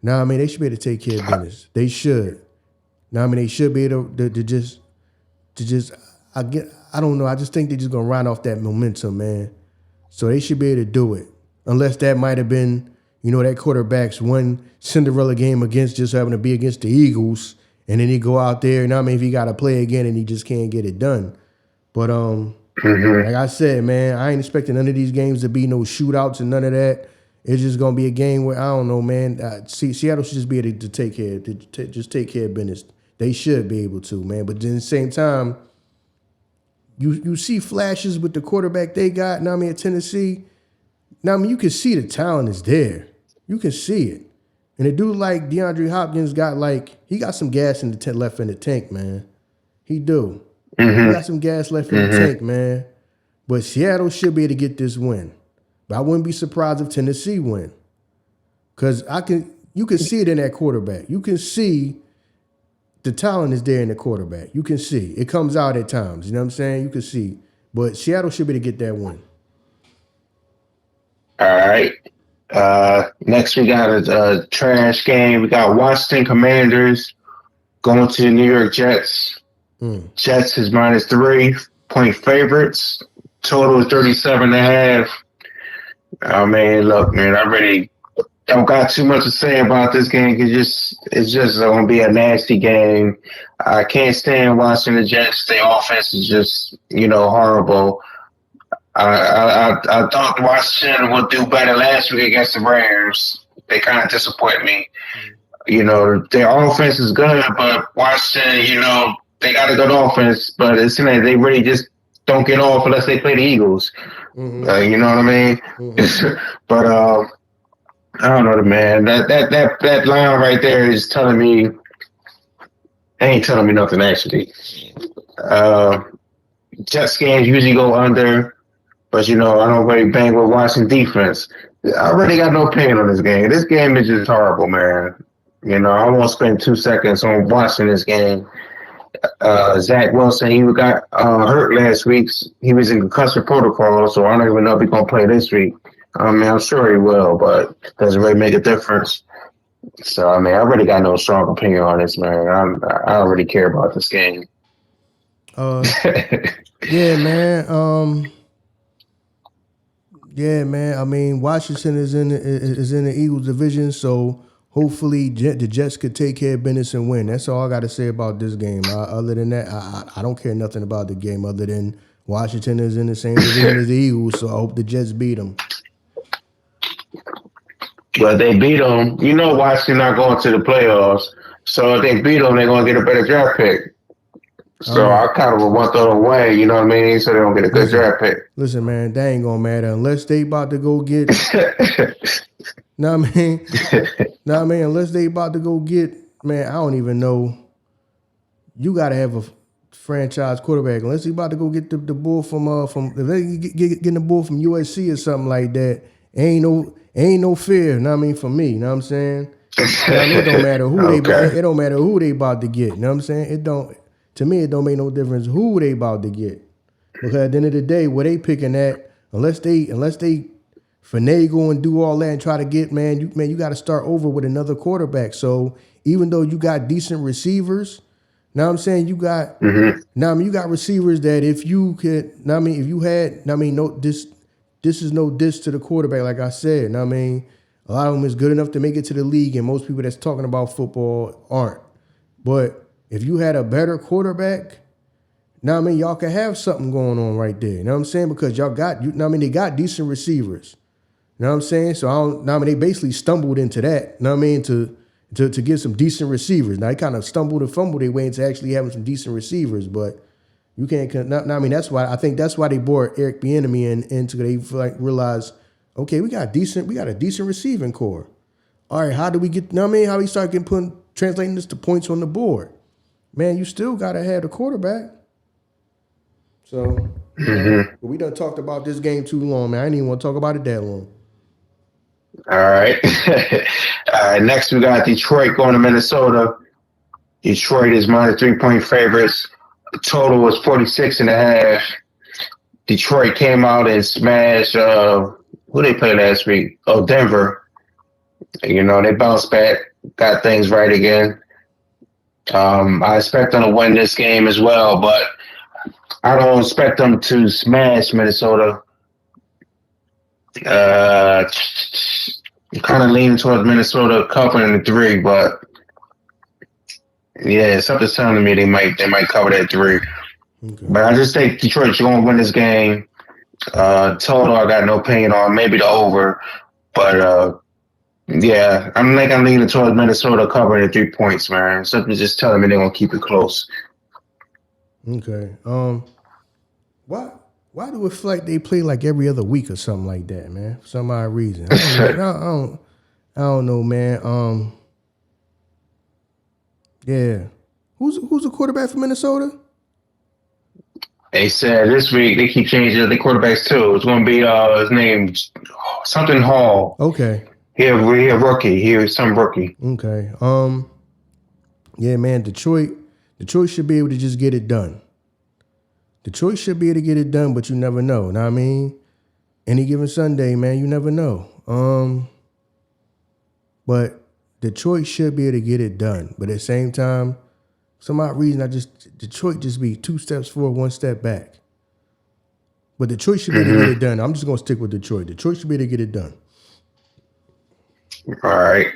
Now, I mean, they should be able to take care of business. They should. Now, I mean, they should be able to just. I don't know. I just think they're just gonna ride off that momentum, man. So they should be able to do it, unless that might have been, that quarterback's one Cinderella game against just having to be against the Eagles, and then he go out there. And I mean, if he got to play again and he just can't get it done, but like I said, man, I ain't expecting none of these games to be no shootouts and none of that. It's just gonna be a game where I don't know, man. Seattle should just be able to take care, just take care of business. They should be able to, man. But then at the same time, you see flashes with the quarterback they got. Now I mean, at Tennessee. Now I mean, you can see the talent is there. You can see it. And a dude like DeAndre Hopkins he got some gas in the left in the tank, man. He do. He got some gas left in the tank, man. But Seattle should be able to get this win. But I wouldn't be surprised if Tennessee win. Because you can see it in that quarterback. You can see the talent is there in the quarterback. You can see. It comes out at times. You know what I'm saying? You can see. But Seattle should be able to get that win. All right. Next, we got a trash game. We got Washington Commanders going to the New York Jets. Jets is minus 3-point favorites. Total is 37.5. Oh, man, look, man, I really don't got too much to say about this game. It's just going to be a nasty game. I can't stand watching the Jets. Their offense is just, horrible. I thought Washington would do better last week against the Rams. They kind of disappoint me. Their offense is good, but Washington, they got a good offense, but it's they really just don't get off unless they play the Eagles. You know what I mean? But I don't know, man. That line right there is telling me. Ain't telling me nothing actually. Jets games usually go under, but I don't really bang with Washington defense. I already got no opinion on this game. This game is just horrible, man. I won't spend 2 seconds on watching this game. Zach Wilson, he got hurt last week. He was in concussion protocol, so I don't even know if he's going to play this week. I mean, I'm sure he will, but doesn't really make a difference. So, I mean, I really got no strong opinion on this, man. I don't really care about this game. Yeah, man. Yeah, man. I mean, Washington is in the Eagles division, so hopefully the Jets could take care of business and win. That's all I got to say about this game. Other than that, I don't care nothing about the game. Other than Washington is in the same division as the Eagles, so I hope the Jets beat them. But they beat them. You know, Washington not going to the playoffs, so if they beat them, they're going to get a better draft pick. So I kind of want them away, you know what I mean? So they don't get a good draft pick. Listen, man, that ain't gonna matter unless they about to go get. Know what I mean? Know what I mean? Unless they about to go get, man, I don't even know. You gotta have a franchise quarterback. Unless they about to go get the bull from if they getting the bull from USC or something like that, ain't no fear. Know what I mean? For me, you know what I'm saying? You know what I mean? It don't matter who it don't matter who they about to get. You know what I'm saying? It don't. To me, it don't make no difference who they about to get. Because at the end of the day, where they picking at, unless they finagle and do all that and try to get, you got to start over with another quarterback. So even though you got decent receivers, now I'm saying you got you got receivers that if you could, if you had, this is no diss to the quarterback, like I said. Now I mean, a lot of them is good enough to make it to the league, and most people that's talking about football aren't. But if you had a better quarterback, now I mean y'all can have something going on right there. You know what I'm saying? Because y'all got they got decent receivers. You know what I'm saying? So they basically stumbled into that. You know what I mean? To get some decent receivers. Now they kind of stumbled and fumbled their way into actually having some decent receivers, but you can't. That's why they brought Eric Bieniemy into they realized, okay, we got a decent receiving core. All right, how do we get? How we start translating this to points on the board? Man, you still gotta have the quarterback. So but we done talked about this game too long, man. I didn't even want to talk about it that long. All right. All right. Next, we got Detroit going to Minnesota. Detroit is minus 3-point favorites. The total was 46.5. Detroit came out and smashed. Who they played last week? Oh, Denver. You know, they bounced back, got things right again. I expect them to win this game as well, but I don't expect them to smash Minnesota. I'm kind of leaning towards Minnesota covering the 3, but yeah, something's telling me they might cover that 3. Okay. But I just think Detroit's going to win this game. Total, I got no opinion on. Maybe the over, but yeah, I'm leaning towards Minnesota covering the 3 points, man. Something's just telling me they're going to keep it close. Okay. Why do it feel like they play like every other week or something like that, man? For some odd reason. I don't know, man. Yeah. Who's the quarterback for Minnesota? They said this week they keep changing the quarterbacks too. It's going to be his name something Hall. Okay. Here rookie. Here's some rookie. Okay. Yeah, man. Detroit should be able to just get it done. Detroit should be able to get it done, but you never know. Know what I mean? Any given Sunday, man, you never know. But Detroit should be able to get it done. But at the same time, some odd reason, Detroit just be 2 steps forward, 1 step back. But Detroit should be able to get it done. I'm just going to stick with Detroit. Detroit should be able to get it done. All right.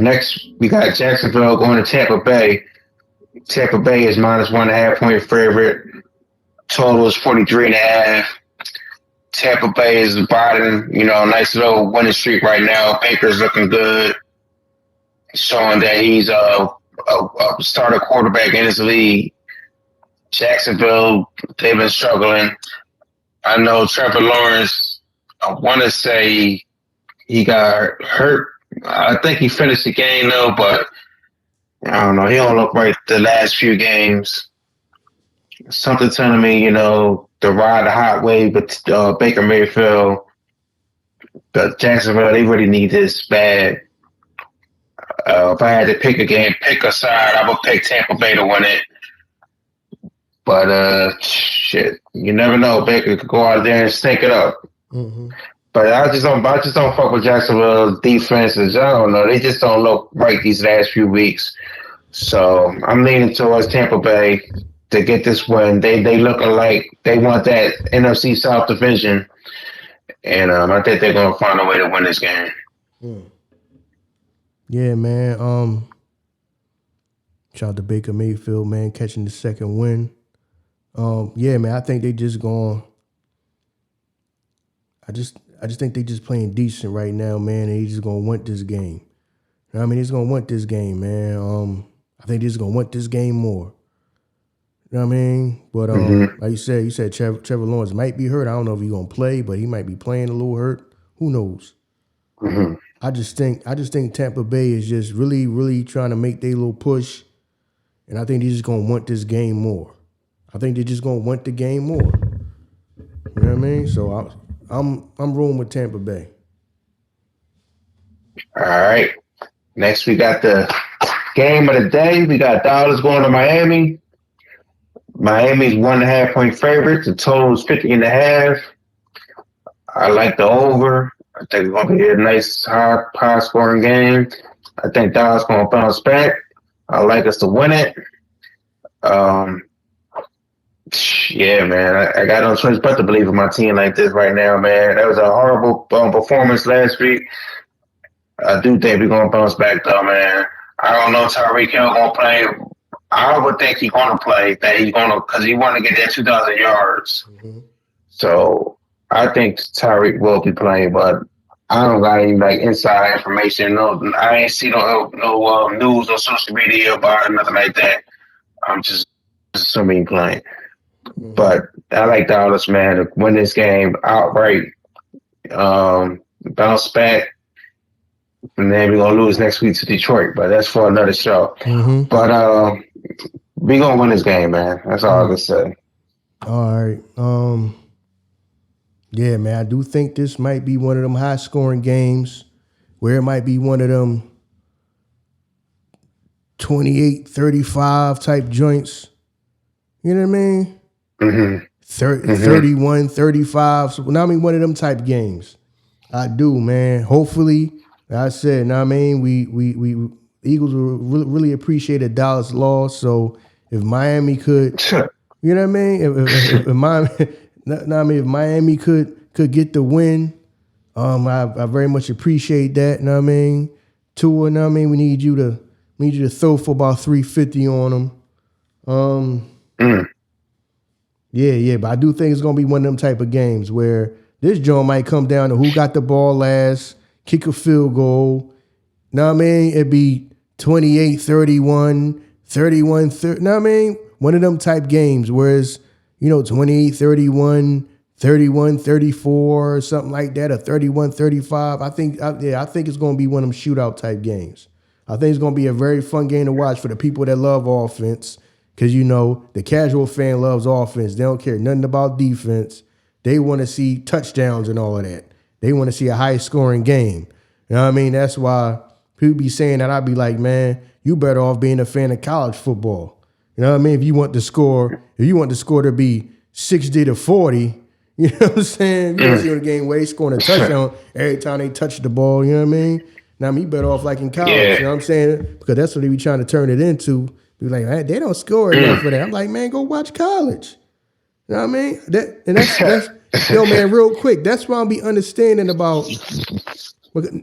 Next, we got Jacksonville going to Tampa Bay. Tampa Bay is minus 1.5 point favorite. Total is 43.5. Tampa Bay is riding, nice little winning streak right now. Baker's looking good, showing that he's a starter quarterback in his league. Jacksonville, they've been struggling. I know Trevor Lawrence, I want to say he got hurt. I think he finished the game, though, but I don't know. He don't look right the last few games. Something telling me, to ride the hot wave with Baker Mayfield. But Jacksonville, they really need this bad. If I had to pick a side, I would pick Tampa Bay to win it. But shit, you never know. Baker could go out there and stink it up. Mm-hmm. But I just don't fuck with Jacksonville's defenses. I don't know. They just don't look right these last few weeks. So I'm leaning towards Tampa Bay to get this win. They looking like they want that NFC South division, and I think they're gonna find a way to win this game. Yeah, man. Shout out to Baker Mayfield, man, catching the second win. Yeah, man. I think they just going. I just think they just playing decent right now, man. And they just gonna want this game. You know what I mean, he's gonna want this game, man. I think he's gonna want this game more. You know what I mean? But like you said Trevor Lawrence might be hurt. I don't know if he's gonna play, but he might be playing a little hurt. Who knows? Mm-hmm. I just think Tampa Bay is just really, really trying to make their little push, and I think they're just gonna want this game more. I think they're just gonna want the game more. You know what I mean? So I'm rolling with Tampa Bay. All right. Next, we got the game of the day. We got Dallas going to Miami. Miami's 1.5 point favorite. The total is 50.5. I like the over. I think it's going to be a nice, high scoring game. I think Dallas going to bounce back. I like us to win it. Yeah, man. I got no choice but to believe in my team like this right now, man. That was a horrible performance last week. I do think we're going to bounce back, though, man. I don't know if Tyreek Hill going to play. I would think he's going to play. That he's going to, because he want to get that 2,000 yards. Mm-hmm. So I think Tyreek will be playing, but I don't got any like inside information. No, I ain't see no news on social media about it, nothing like that. I'm just assuming he's playing. Mm-hmm. But I like Dallas, man, to win this game outright. Bounce back. And then we're going to lose next week to Detroit, but that's for another show. Mm-hmm. But we're going to win this game, man. That's all I can say. All right. Yeah, man, I do think this might be one of them high-scoring games where it might be one of them 28-35 type joints. You know what I mean? Mm-hmm. 31-35. So, I mean, one of them type games. I do, man. Hopefully, I said, I mean, we Eagles will really appreciate a Dallas loss. So if Miami could, you know what I mean? If Miami, if Miami could get the win, I very much appreciate that. You know what I mean? Tua, you know what I mean? We need you to throw for about 350 on them. Yeah, but I do think it's gonna be one of them type of games where this joint might come down to who got the ball last. Kick a field goal. Know what I mean? It'd be 28-31, 31-30. Know what I mean? One of them type games, whereas, 28-31, 31-34, or something like that, or 31-35. I think it's going to be one of them shootout type games. I think it's going to be a very fun game to watch for the people that love offense, because, the casual fan loves offense. They don't care nothing about defense. They want to see touchdowns and all of that. They want to see a high-scoring game. You know what I mean? That's why people be saying that. I'd be like, man, you better off being a fan of college football. You know what I mean? If you want the score to be 60-40, you know what I'm saying? You don't see the game where they scoring a touchdown every time they touch the ball. You know what I mean? Now, you better off like in college. Yeah. You know what I'm saying? Because that's what they be trying to turn it into. Be like, man, they don't score enough for that. I'm like, man, go watch college. You know what I mean? That's yo, man, real quick. That's why I'll be understanding about.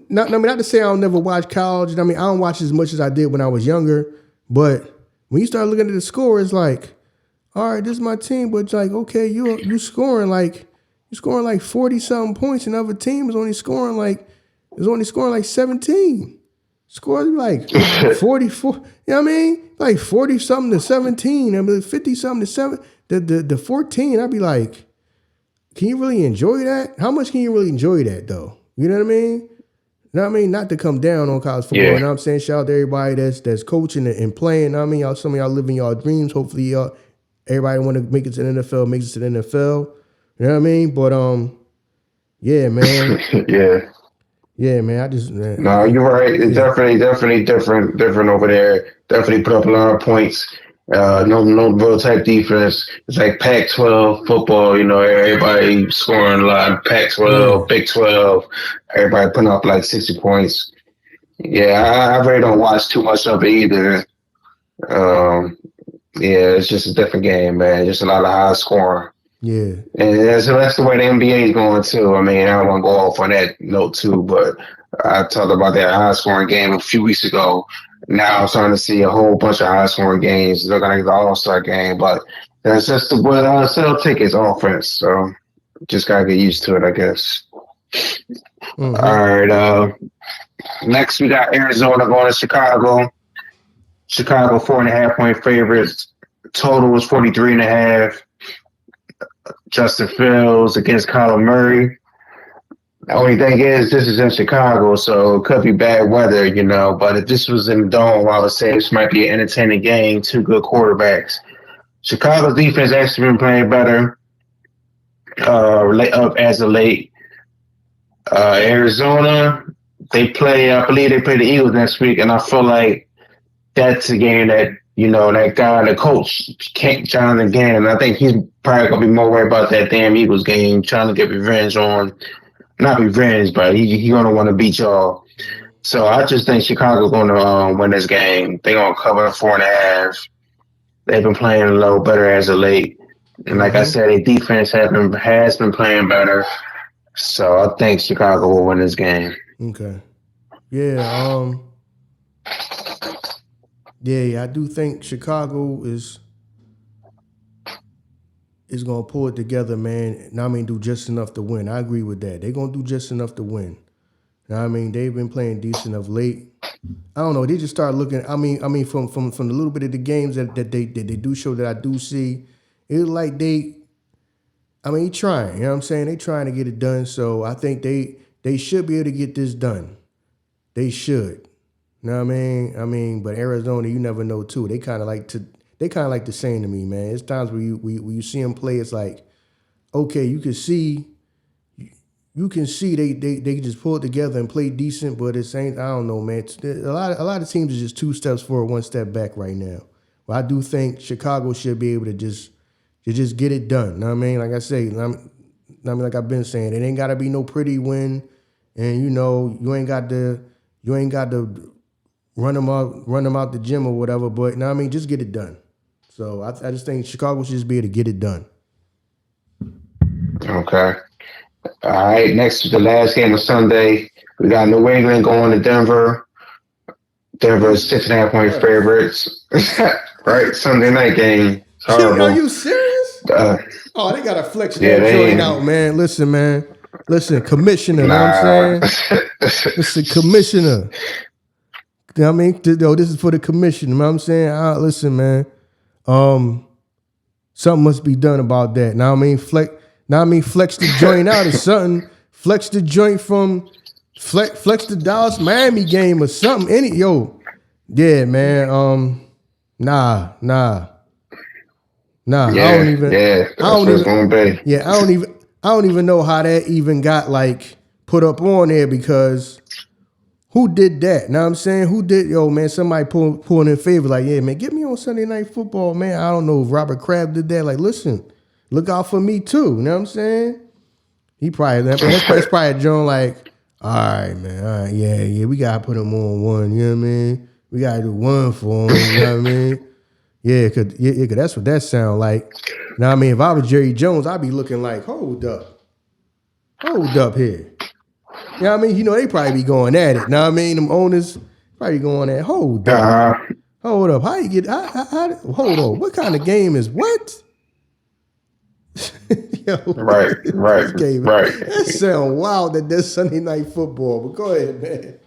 Not to say I'll never watch college. I mean, I don't watch as much as I did when I was younger. But when you start looking at the score, it's like, all right, this is my team. But it's like, okay, you scoring like 40-something points, and the other team is only scoring like 17. Scoring like 44. You know what I mean? Like 40-something to 17. I mean, 50-something to 7. The 14. I'd be like, can you really enjoy that? How much can you really enjoy that, though? You know what I mean? You know what I mean? Not to come down on college football. Yeah. You know what I'm saying? Shout out to everybody that's coaching and playing. You know what I mean? Some of y'all living y'all dreams. Hopefully, everybody want to make it to the NFL, makes it to the NFL. You know what I mean? But, yeah, man. Yeah. Yeah, man. No, you're right. It's definitely different over there. Definitely put up a lot of points. No real type defense. It's like Pac-12 football, everybody scoring a lot. Pac-12, Big 12, everybody putting up like 60 points. Yeah, I really don't watch too much of it either. Yeah, it's just a different game, man. Just a lot of high scoring. Yeah. And that's the way the NBA is going too. I mean, I don't want to go off on that note too, but I talked about that high scoring game a few weeks ago. Now I'm starting to see a whole bunch of high scoring games. Looking like the All Star game, but that's just the way sell tickets offense. So just gotta get used to it, I guess. Mm-hmm. All right. Next, we got Arizona going to Chicago. Chicago 4.5-point favorites. Total was 43.5. Justin Fields against Kyler Murray. The only thing is, this is in Chicago, so it could be bad weather, you know. But if this was in the Dome, I would say this might be an entertaining game. Two good quarterbacks. Chicago's defense actually been playing better up as of late. Arizona, I believe they play the Eagles next week, and I feel like that's a game that, you know, that guy, the coach, Jonathan Gannon, I think he's probably going to be more worried about that damn Eagles game, trying to get revenge on, not revenge, but he's going to want to beat y'all. So I just think Chicago's going to win this game. They're going to cover 4.5. They've been playing a little better as of late. And like I said, their defense has been playing better. So I think Chicago will win this game. Okay. Yeah. Yeah, I do think Chicago is gonna pull it together, man. Now I mean, do just enough to win. I agree with that. They're gonna do just enough to win. Now I mean, they've been playing decent of late. I don't know. They just start looking. I mean, from the little bit of the games that they do show that I do see, it's like they trying. You know what I'm saying? They trying to get it done. So I think they should be able to get this done. They should. You know what I mean? But Arizona, you never know too. They kind of like the same to me, man. It's times where you see them play, it's like, okay, you can see they just pull it together and play decent, but it's ain't. I don't know, man. A lot of teams are just 2 steps forward, 1 step back right now. But I do think Chicago should be able to just get it done. You know what I mean? Like I say, like I've been saying, it ain't got to be no pretty win, and you know you ain't got to run them out the gym or whatever. But now I mean, just get it done. So I just think Chicago should just be able to get it done. Okay. All right. Next is the last game of Sunday. We got New England going to Denver. Denver is 6.5-point favorites. Right, Sunday night game. Are you serious? They gotta flex that joint out, man. Listen, commissioner. You know what I'm saying? Listen, commissioner. You know what I mean? This is for the commission. You know what I'm saying? Listen, man. Something must be done about that. Now I mean, flex the joint out or something. Flex the joint from flex the Dallas Miami game or something. Yeah, man. Nah. Yeah, I don't even know how that even got like put up on there, because who did that? Know what I'm saying? Who did, man, somebody pulling in favor, like, yeah, man, get me on Sunday Night Football, man. I don't know if Robert Kraft did that. Like, listen, look out for me too. You know what I'm saying? He probably, that's probably a joint like, all right, man, all right, yeah, we got to put him on one, you know what I mean? We got to do one for him, you know what I mean? Yeah, cause that's what that sound like. Now, I mean, if I was Jerry Jones, I'd be looking like, hold up here. You know what I mean? You know, they probably be going at it. Now, I mean, them owners probably going at, hold up. How you get, hold on. What kind of game is what? Right. That sound wild that that's Sunday Night Football, but go ahead, man.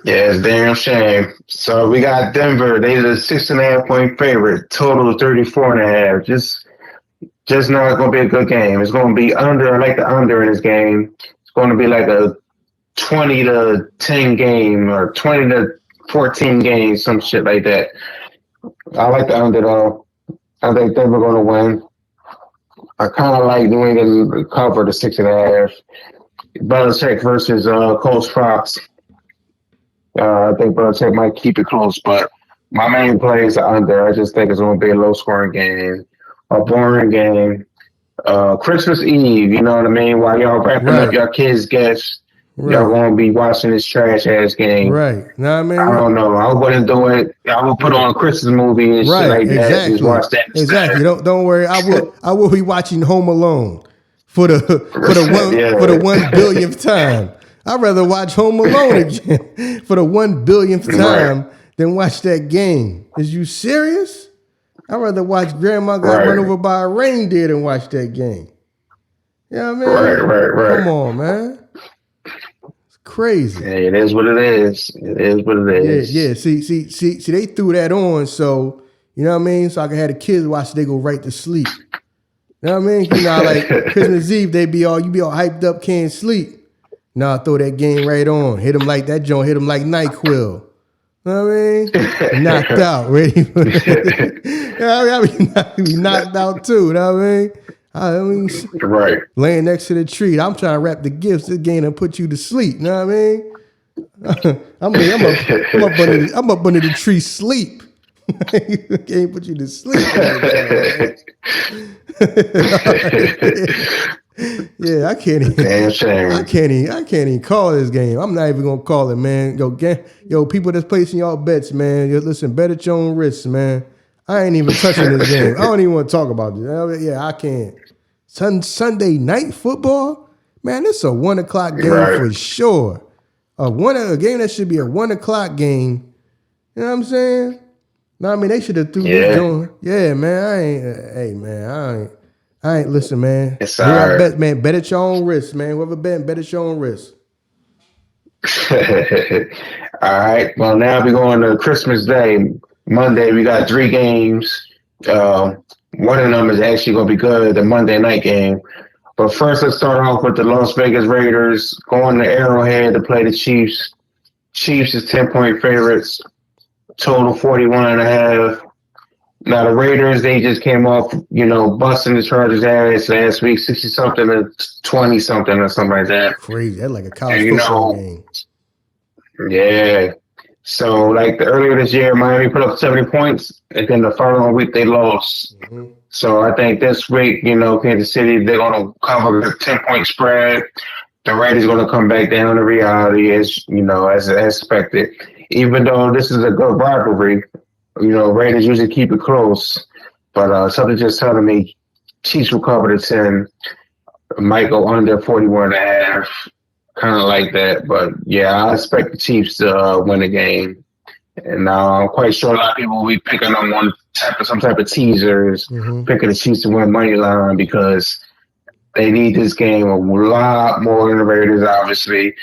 Yeah, it's damn shame. So we got Denver. They're the 6.5-point favorite. Total 34.5. Just not going to be a good game. It's going to be under. I like the under in this game. It's going to be like a 20-10 game or 20-14 game, some shit like that. I like the under though. I think Denver going to win. I kind of like New England to cover the 6.5. Belichick versus Coach Fox. I think Belichick might keep it close, but my main play is the under. I just think it's going to be a low-scoring game, a boring game. Christmas Eve, you know what I mean? While y'all wrapping up your kids' gifts, Y'all gonna be watching this trash ass game. Right. Know what I I mean? don't know. I wouldn't do it. I would put on a Christmas movie and shit Right. like that. Just Exactly. watch that Exactly. instead. Don't worry. I will be watching Home Alone for the Yeah. for the 1 billionth time. I'd rather watch Home Alone again for the 1 billionth time than watch that game. Is you serious? I'd rather watch Grandma got run over by a reindeer than watch that game. You know what I mean? Right. Come on, man. It's crazy. Yeah, it is what it is. It is what it is. Yeah. See, they threw that on, so you know what I mean? So I can have the kids watch, they go right to sleep. You know what I mean? You know, like Christmas Eve, you be all hyped up, can't sleep. Nah, throw that game right on. Hit them like that joint, hit them like NyQuil. You know what I mean? Knocked out, ready for I be knocked out too, you know what I mean? Right. Laying next to the tree. I'm trying to wrap the gifts. This game and put you to sleep, you know what I mean? I'm up under the tree sleep. Can't put you to sleep. Yeah, I can't even call this game. I'm not even gonna call it, man. Yo, people that's placing y'all bets, man. Listen, bet at your own risk, man. I ain't even touching this game. I don't even want to talk about this. Yeah, I can't. Sunday night football, man. It's a 1:00 game for sure. A game that should be a 1:00 game. You know what I'm saying? No, I mean they should have threw this on. Yeah, man. I ain't listen, man. It's all right. Bet, man. Bet at your own risk, man. Whoever bet at your own risk. All right. Well, now we going to Christmas Day. Monday, we got 3 games. One of them is actually going to be good, the Monday night game. But first, let's start off with the Las Vegas Raiders going to Arrowhead to play the Chiefs. Chiefs is 10-point favorites. Total 41.5. Now, the Raiders, they just came off, busting the Chargers' ass last week, 60-something to 20-something or something like that. Crazy. That's like a college football game. Yeah. So, earlier this year, Miami put up 70 points, and then the following week they lost. Mm-hmm. So, I think this week, Kansas City, they're going to cover the 10-point spread. The Raiders are going to come back down to reality as expected. Even though this is a good rivalry, Raiders usually keep it close. But something just telling me Chiefs will cover the 10. Might go under 41.5. Kind of like that. But, yeah, I expect the Chiefs to win the game. And I'm quite sure a lot of people will be picking on some type of teasers, picking the Chiefs to win money line because they need this game a lot more than the Raiders, obviously.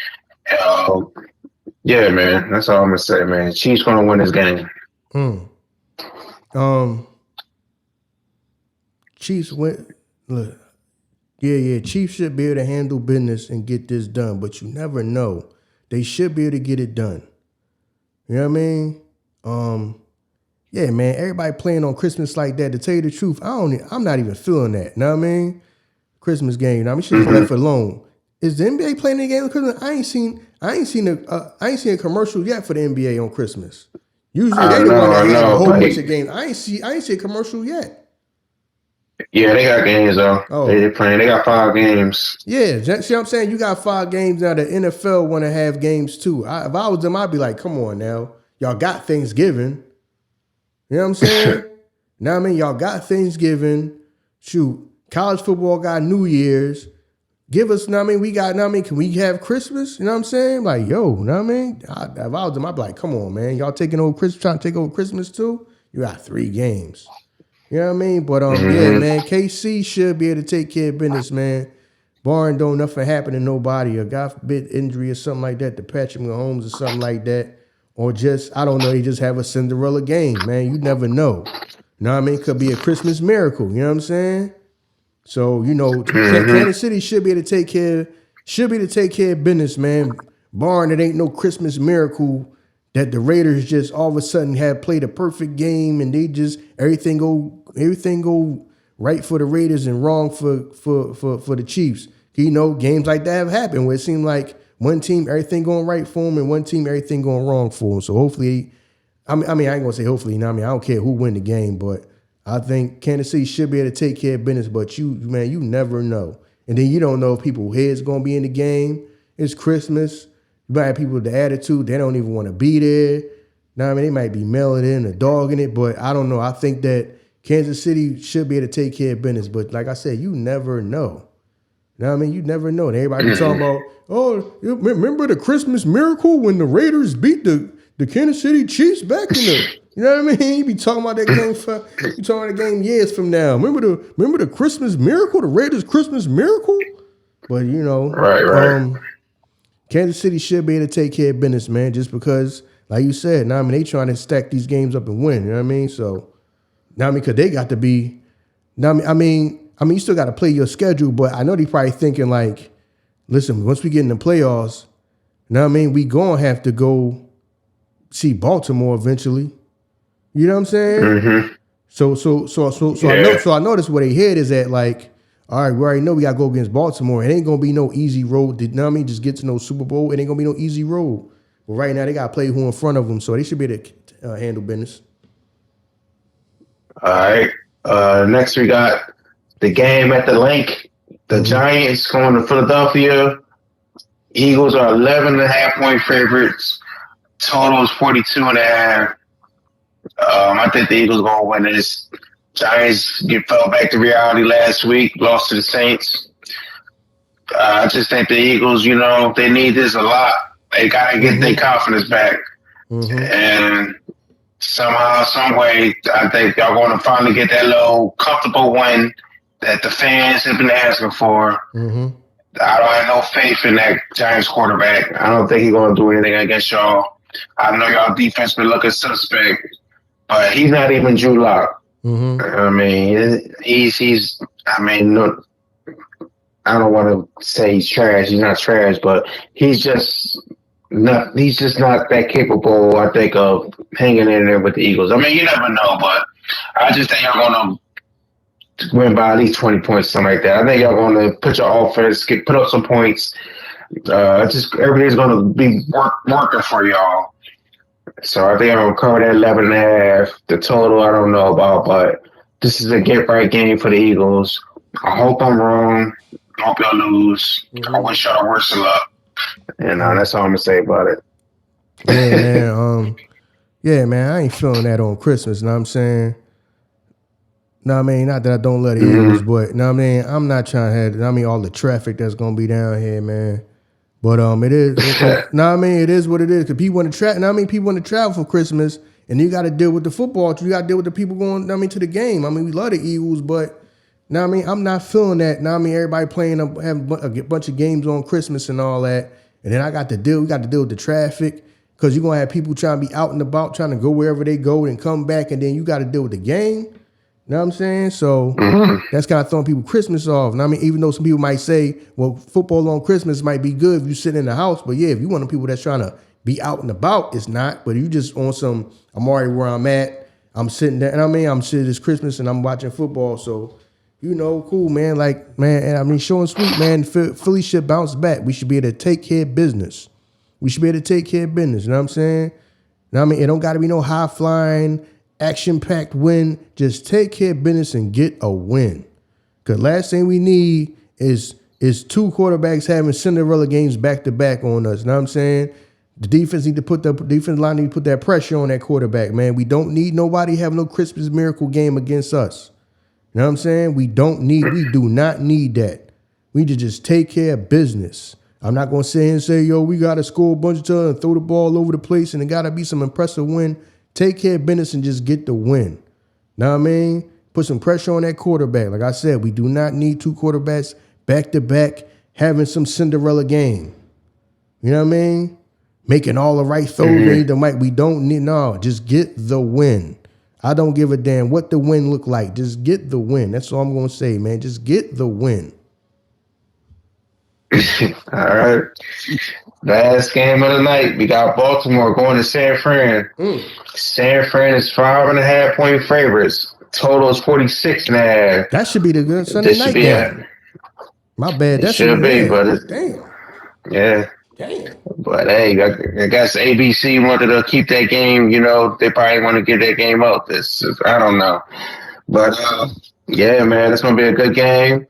Yeah, man. That's all I'm going to say, man. Chiefs going to win this game. Chiefs win. Look, yeah. Chiefs should be able to handle business and get this done, but you never know. They should be able to get it done. You know what I mean? Yeah, man. Everybody playing on Christmas like that. To tell you the truth, I'm not even feeling that. You know what I mean? Christmas game. I mean, shit's left alone. Is the NBA playing the game on Christmas? I ain't seen a commercial yet for the NBA on Christmas. Usually they the one that have a whole bunch of games. I ain't see a commercial yet. Yeah, they got games though. Oh. They playing. They got 5 games. Yeah, see what I'm saying? You got 5 games now. The NFL want to have games too. If I was them, I'd be like, come on now. Y'all got Thanksgiving. You know what I'm saying? Now I mean, y'all got Thanksgiving. Shoot, college football got New Year's. Give us, can we have Christmas? You know what I'm saying? Like, yo, you know what I mean? If I was them, I'd be like, come on, man. Y'all taking over Christmas, trying to take over Christmas too? You got 3 games. You know what I mean? But, yeah, man, KC should be able to take care of business, man. Barring don't nothing happen to nobody, or God forbid injury or something like that to Patrick Mahomes or something like that. Or just, I don't know, he just have a Cinderella game, man. You never know. You know what I mean? Could be a Christmas miracle. You know what I'm saying? So, Kansas City should be able to take care of business, man. Barring it ain't no Christmas miracle that the Raiders just all of a sudden have played a perfect game and they just everything go right for the Raiders and wrong for the Chiefs. Games like that have happened where it seemed like one team everything going right for them and one team everything going wrong for them. So hopefully, I ain't gonna say hopefully. I don't care who win the game, but I think Kansas City should be able to take care of business, but you never know. And then you don't know if people's heads going to be in the game. it's Christmas. You might have people with the attitude, they don't even want to be there. Now, I mean, they might be mailing in or dogging it, but I don't know. I think that Kansas City should be able to take care of business. But like I said, you never know. You know what I mean? You never know. And everybody be talking about, oh, you remember the Christmas miracle when the Raiders beat the Kansas City Chiefs back in the, you know what I mean? You be talking about that game you talking about the game years from now. Remember the Christmas miracle, the Raiders Christmas miracle? But you know, right. Kansas City should be able to take care of business, man, just because, like you said, now I mean they trying to stack these games up and win, you know what I mean? So now I mean, cause they got to be now I mean, you still got to play your schedule, but I know they probably thinking like, listen, once we get in the playoffs, now I mean, we gonna have to go see Baltimore eventually. You know what I'm saying? Mm-hmm. So I know that's where they head is at. Like, all right, we already know we gotta go against Baltimore. It ain't gonna be no easy road. You know what I mean? Just get to no Super Bowl. It ain't gonna be no easy road. But right now they gotta play who in front of them, so they should be able to handle business. All right. Next we got the game at the Link. The Giants going to Philadelphia. Eagles are 11.5-point favorites. Total is 42.5. I think the Eagles going to win this. Giants fell back to reality last week, lost to the Saints. I just think the Eagles, you know, they need this a lot. They got to get their confidence back. And somehow, some way, I think y'all going to finally get that little comfortable win that the fans have been asking for. I don't have no faith in that Giants quarterback. I don't think he's going to do anything against y'all. I know y'all defense been looking suspect, but he's not even Drew Lock. I mean, he's. I mean, no, I don't want to say he's trash. He's not trash, but he's just not. He's just not that capable. I think of hanging in there with the Eagles. I mean, you never know, but I just think y'all going to win by at least 20 points, something like that. I think y'all going to put your offense, put up some points. Just everything's going to be working for y'all. So I think I'm going to cover that 11.5. The total, I don't know about, but this is a get-right game for the Eagles. I hope I'm wrong. I hope y'all lose. I wish y'all the worst of luck. And that's all I'm going to say about it. Yeah, man. Yeah, man, I ain't feeling that on Christmas, you know what I'm saying? No, I mean, not that I don't love the Eagles, but no, I mean, I'm not trying to have, I mean, all the traffic that's gonna be down here, man. But it is, I mean, it is what it is. Cause people want to travel. I mean, people want to travel for Christmas, and you got to deal with the football. You got to deal with the people going. I mean, to the game. I mean, we love the Eagles, but now I mean, I'm not feeling that. Now I mean, everybody playing, having a bunch of games on Christmas and all that, and then we got to deal with the traffic. Because you're gonna have people trying to be out and about, trying to go wherever they go and come back, and then you got to deal with the game. You know what I'm saying? So that's kind of throwing people Christmas off. And I mean, even though some people might say, well, football on Christmas might be good if you sit in the house. But yeah, if you want the people that's trying to be out and about, it's not. But if you just on some, I'm already where I'm at. I'm sitting there. And I mean, I'm sitting this Christmas and I'm watching football. So, you know, cool, man. Like, man, and I mean, short and sweet, man. Philly should bounce back. We should be able to take care of business. We should be able to take care of business. You know what I'm saying? Now, I mean, it don't got to be no high flying, action-packed win. Just take care of business and get a win. Because last thing we need is two quarterbacks having Cinderella games back-to-back on us. You know what I'm saying? The defense line need to put that pressure on that quarterback, man. We don't need nobody having no Christmas miracle game against us. You know what I'm saying? We do not need that. We need to just take care of business. I'm not going to sit here and say, yo, we got to score a bunch of times and throw the ball all over the place and it got to be some impressive win. Take care of business and just get the win. Know what I mean? Put some pressure on that quarterback. Like I said, we do not need two quarterbacks back-to-back having some Cinderella game. You know what I mean? Making all the right throws. We don't need, no, just get the win. I don't give a damn what the win look like. Just get the win. That's all I'm going to say, man. Just get the win. All right. Last game of the night, we got Baltimore going to San Fran. San Fran is 5.5-point favorites. Total is 46.5. That should be the good Sunday night game. My bad. That should be, but it's, damn. Yeah. Damn. But hey, I guess ABC wanted to keep that game. You know, they probably want to give that game up. I don't know. But yeah, man, it's gonna be a good game.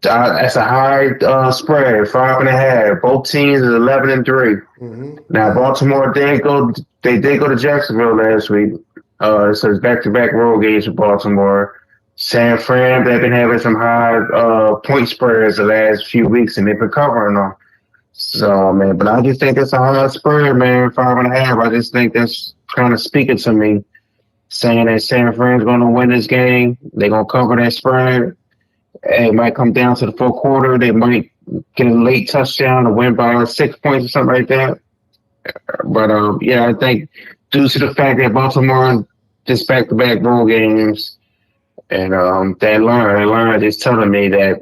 That's a high spread, 5.5. Both teams is 11-3. Now Baltimore did go. They did go to Jacksonville last week. So it's back-to-back road games for Baltimore. San Fran, they've been having some high point spreads the last few weeks, and they've been covering them. So, man, but I just think that's a high spread, man, 5.5. I just think that's kind of speaking to me, saying that San Fran's going to win this game. They're going to cover that spread. It might come down to the fourth quarter. They might get a late touchdown to win by 6 points or something like that. But, yeah, I think due to the fact that Baltimore just back-to-back road games, and that line is telling me that,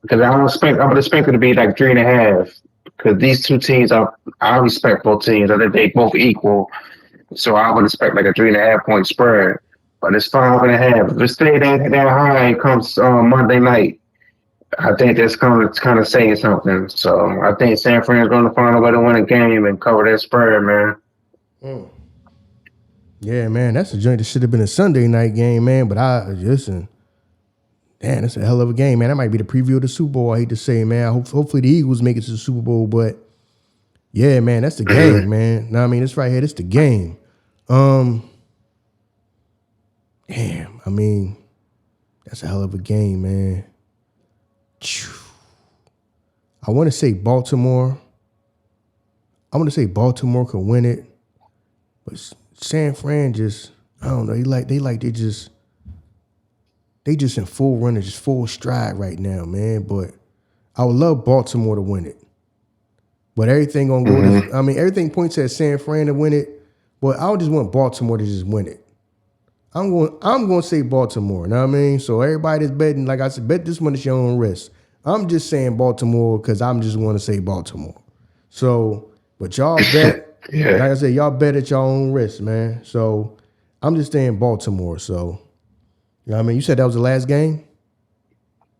because I would expect it to be like 3.5. Because these two teams, I respect both teams. I think they both equal. So I would expect like a 3.5 point spread. But it's 5.5. If it stay that high, it comes Monday night. I think that's kind of saying something. So I think San Fran's going to find a way to win a game and cover that spread, man. Yeah, man, that's a joint that should have been a Sunday night game, man. But listen, damn, that's a hell of a game, man. That might be the preview of the Super Bowl. I hate to say, man. Hopefully the Eagles make it to the Super Bowl, but yeah, man, that's the game, man. Know what I mean? This right here, this the game. Damn, I mean, that's a hell of a game, man. I want to say Baltimore. I want to say Baltimore could win it, but San Fran just, I don't know. They just in full run, just full stride right now, man. But I would love Baltimore to win it. But everything gonna go. Everything points at San Fran to win it. But I would just want Baltimore to just win it. I'm going to say Baltimore. Know what I mean? So everybody that's betting, like I said, bet this one at your own risk. I'm just saying Baltimore because I'm just want to say Baltimore. So, but y'all bet. Yeah. Like I said, y'all bet at your own risk, man. So I'm just saying Baltimore. So, you know what I mean? You said that was the last game?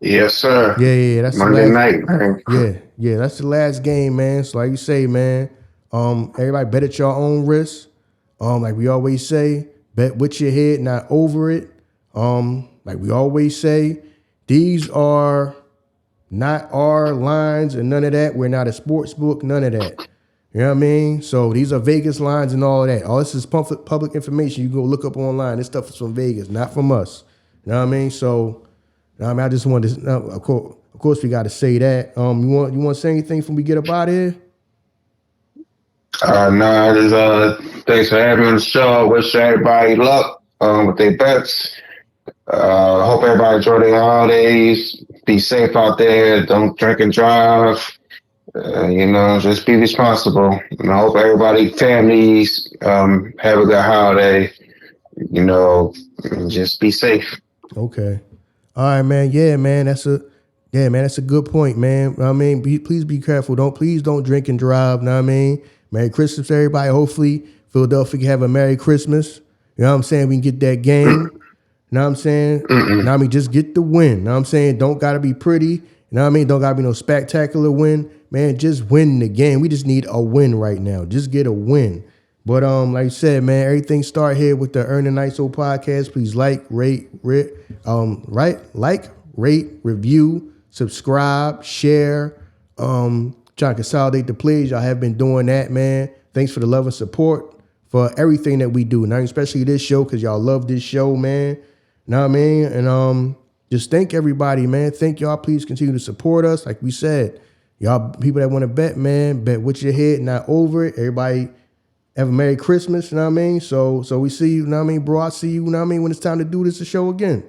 Yes, sir. Yeah, that's Monday the last night, man. Yeah, that's the last game, man. So like you say, man, everybody bet at your own risk. Like we always say, bet with your head, not over it. Like we always say, these are not our lines and none of that. We're not a sports book, none of that. You know what I mean? So these are Vegas lines and all of that. All this is public information. You can go look up online. This stuff is from Vegas, not from us. You know what I mean? So, I just wanted to, of course, we got to say that. You want to say anything before we get up out of here? No, thanks for having me on the show. Wish everybody luck with their bets. Hope everybody enjoy their holidays. Be safe out there. Don't drink and drive. Just be responsible. And I hope everybody, families, have a good holiday. Just be safe. Okay. All right, man. Yeah, man. That's a good point, man. I mean, please be careful. Please don't drink and drive. Know what I mean? Merry Christmas, everybody. Hopefully, Philadelphia can have a Merry Christmas. You know what I'm saying? We can get that game. You know what I'm saying? Know what I mean? Just get the win. You know what I'm saying? Don't got to be pretty. You know what I mean? Don't got to be no spectacular win. Man, just win the game. We just need a win right now. Just get a win. But like I said, man, everything start here with the Earn the Night Soul podcast. Please like, rate, review, subscribe, share. Trying to consolidate the plays. Y'all have been doing that, man. Thanks for the love and support for everything that we do. Now, especially this show, because y'all love this show, man. Know what I mean? And just thank everybody, man. Thank y'all. Please continue to support us. Like we said, y'all people that want to bet, man, bet with your head, not over it. Everybody have a Merry Christmas, you know what I mean? So we see you, you know what I mean, bro? I see you, you know what I mean, when it's time to do this show again.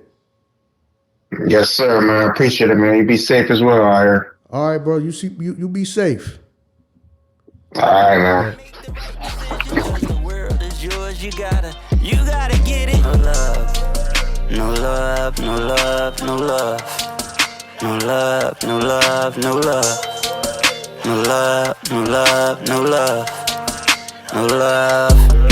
Yes, sir, man. I appreciate it, man. You be safe as well, Ira. All right, bro. You be safe. All right, man. The world is yours. You gotta get it. No love, no love, no love, no love, no love, no love, no love, no love, no love, no love, no love.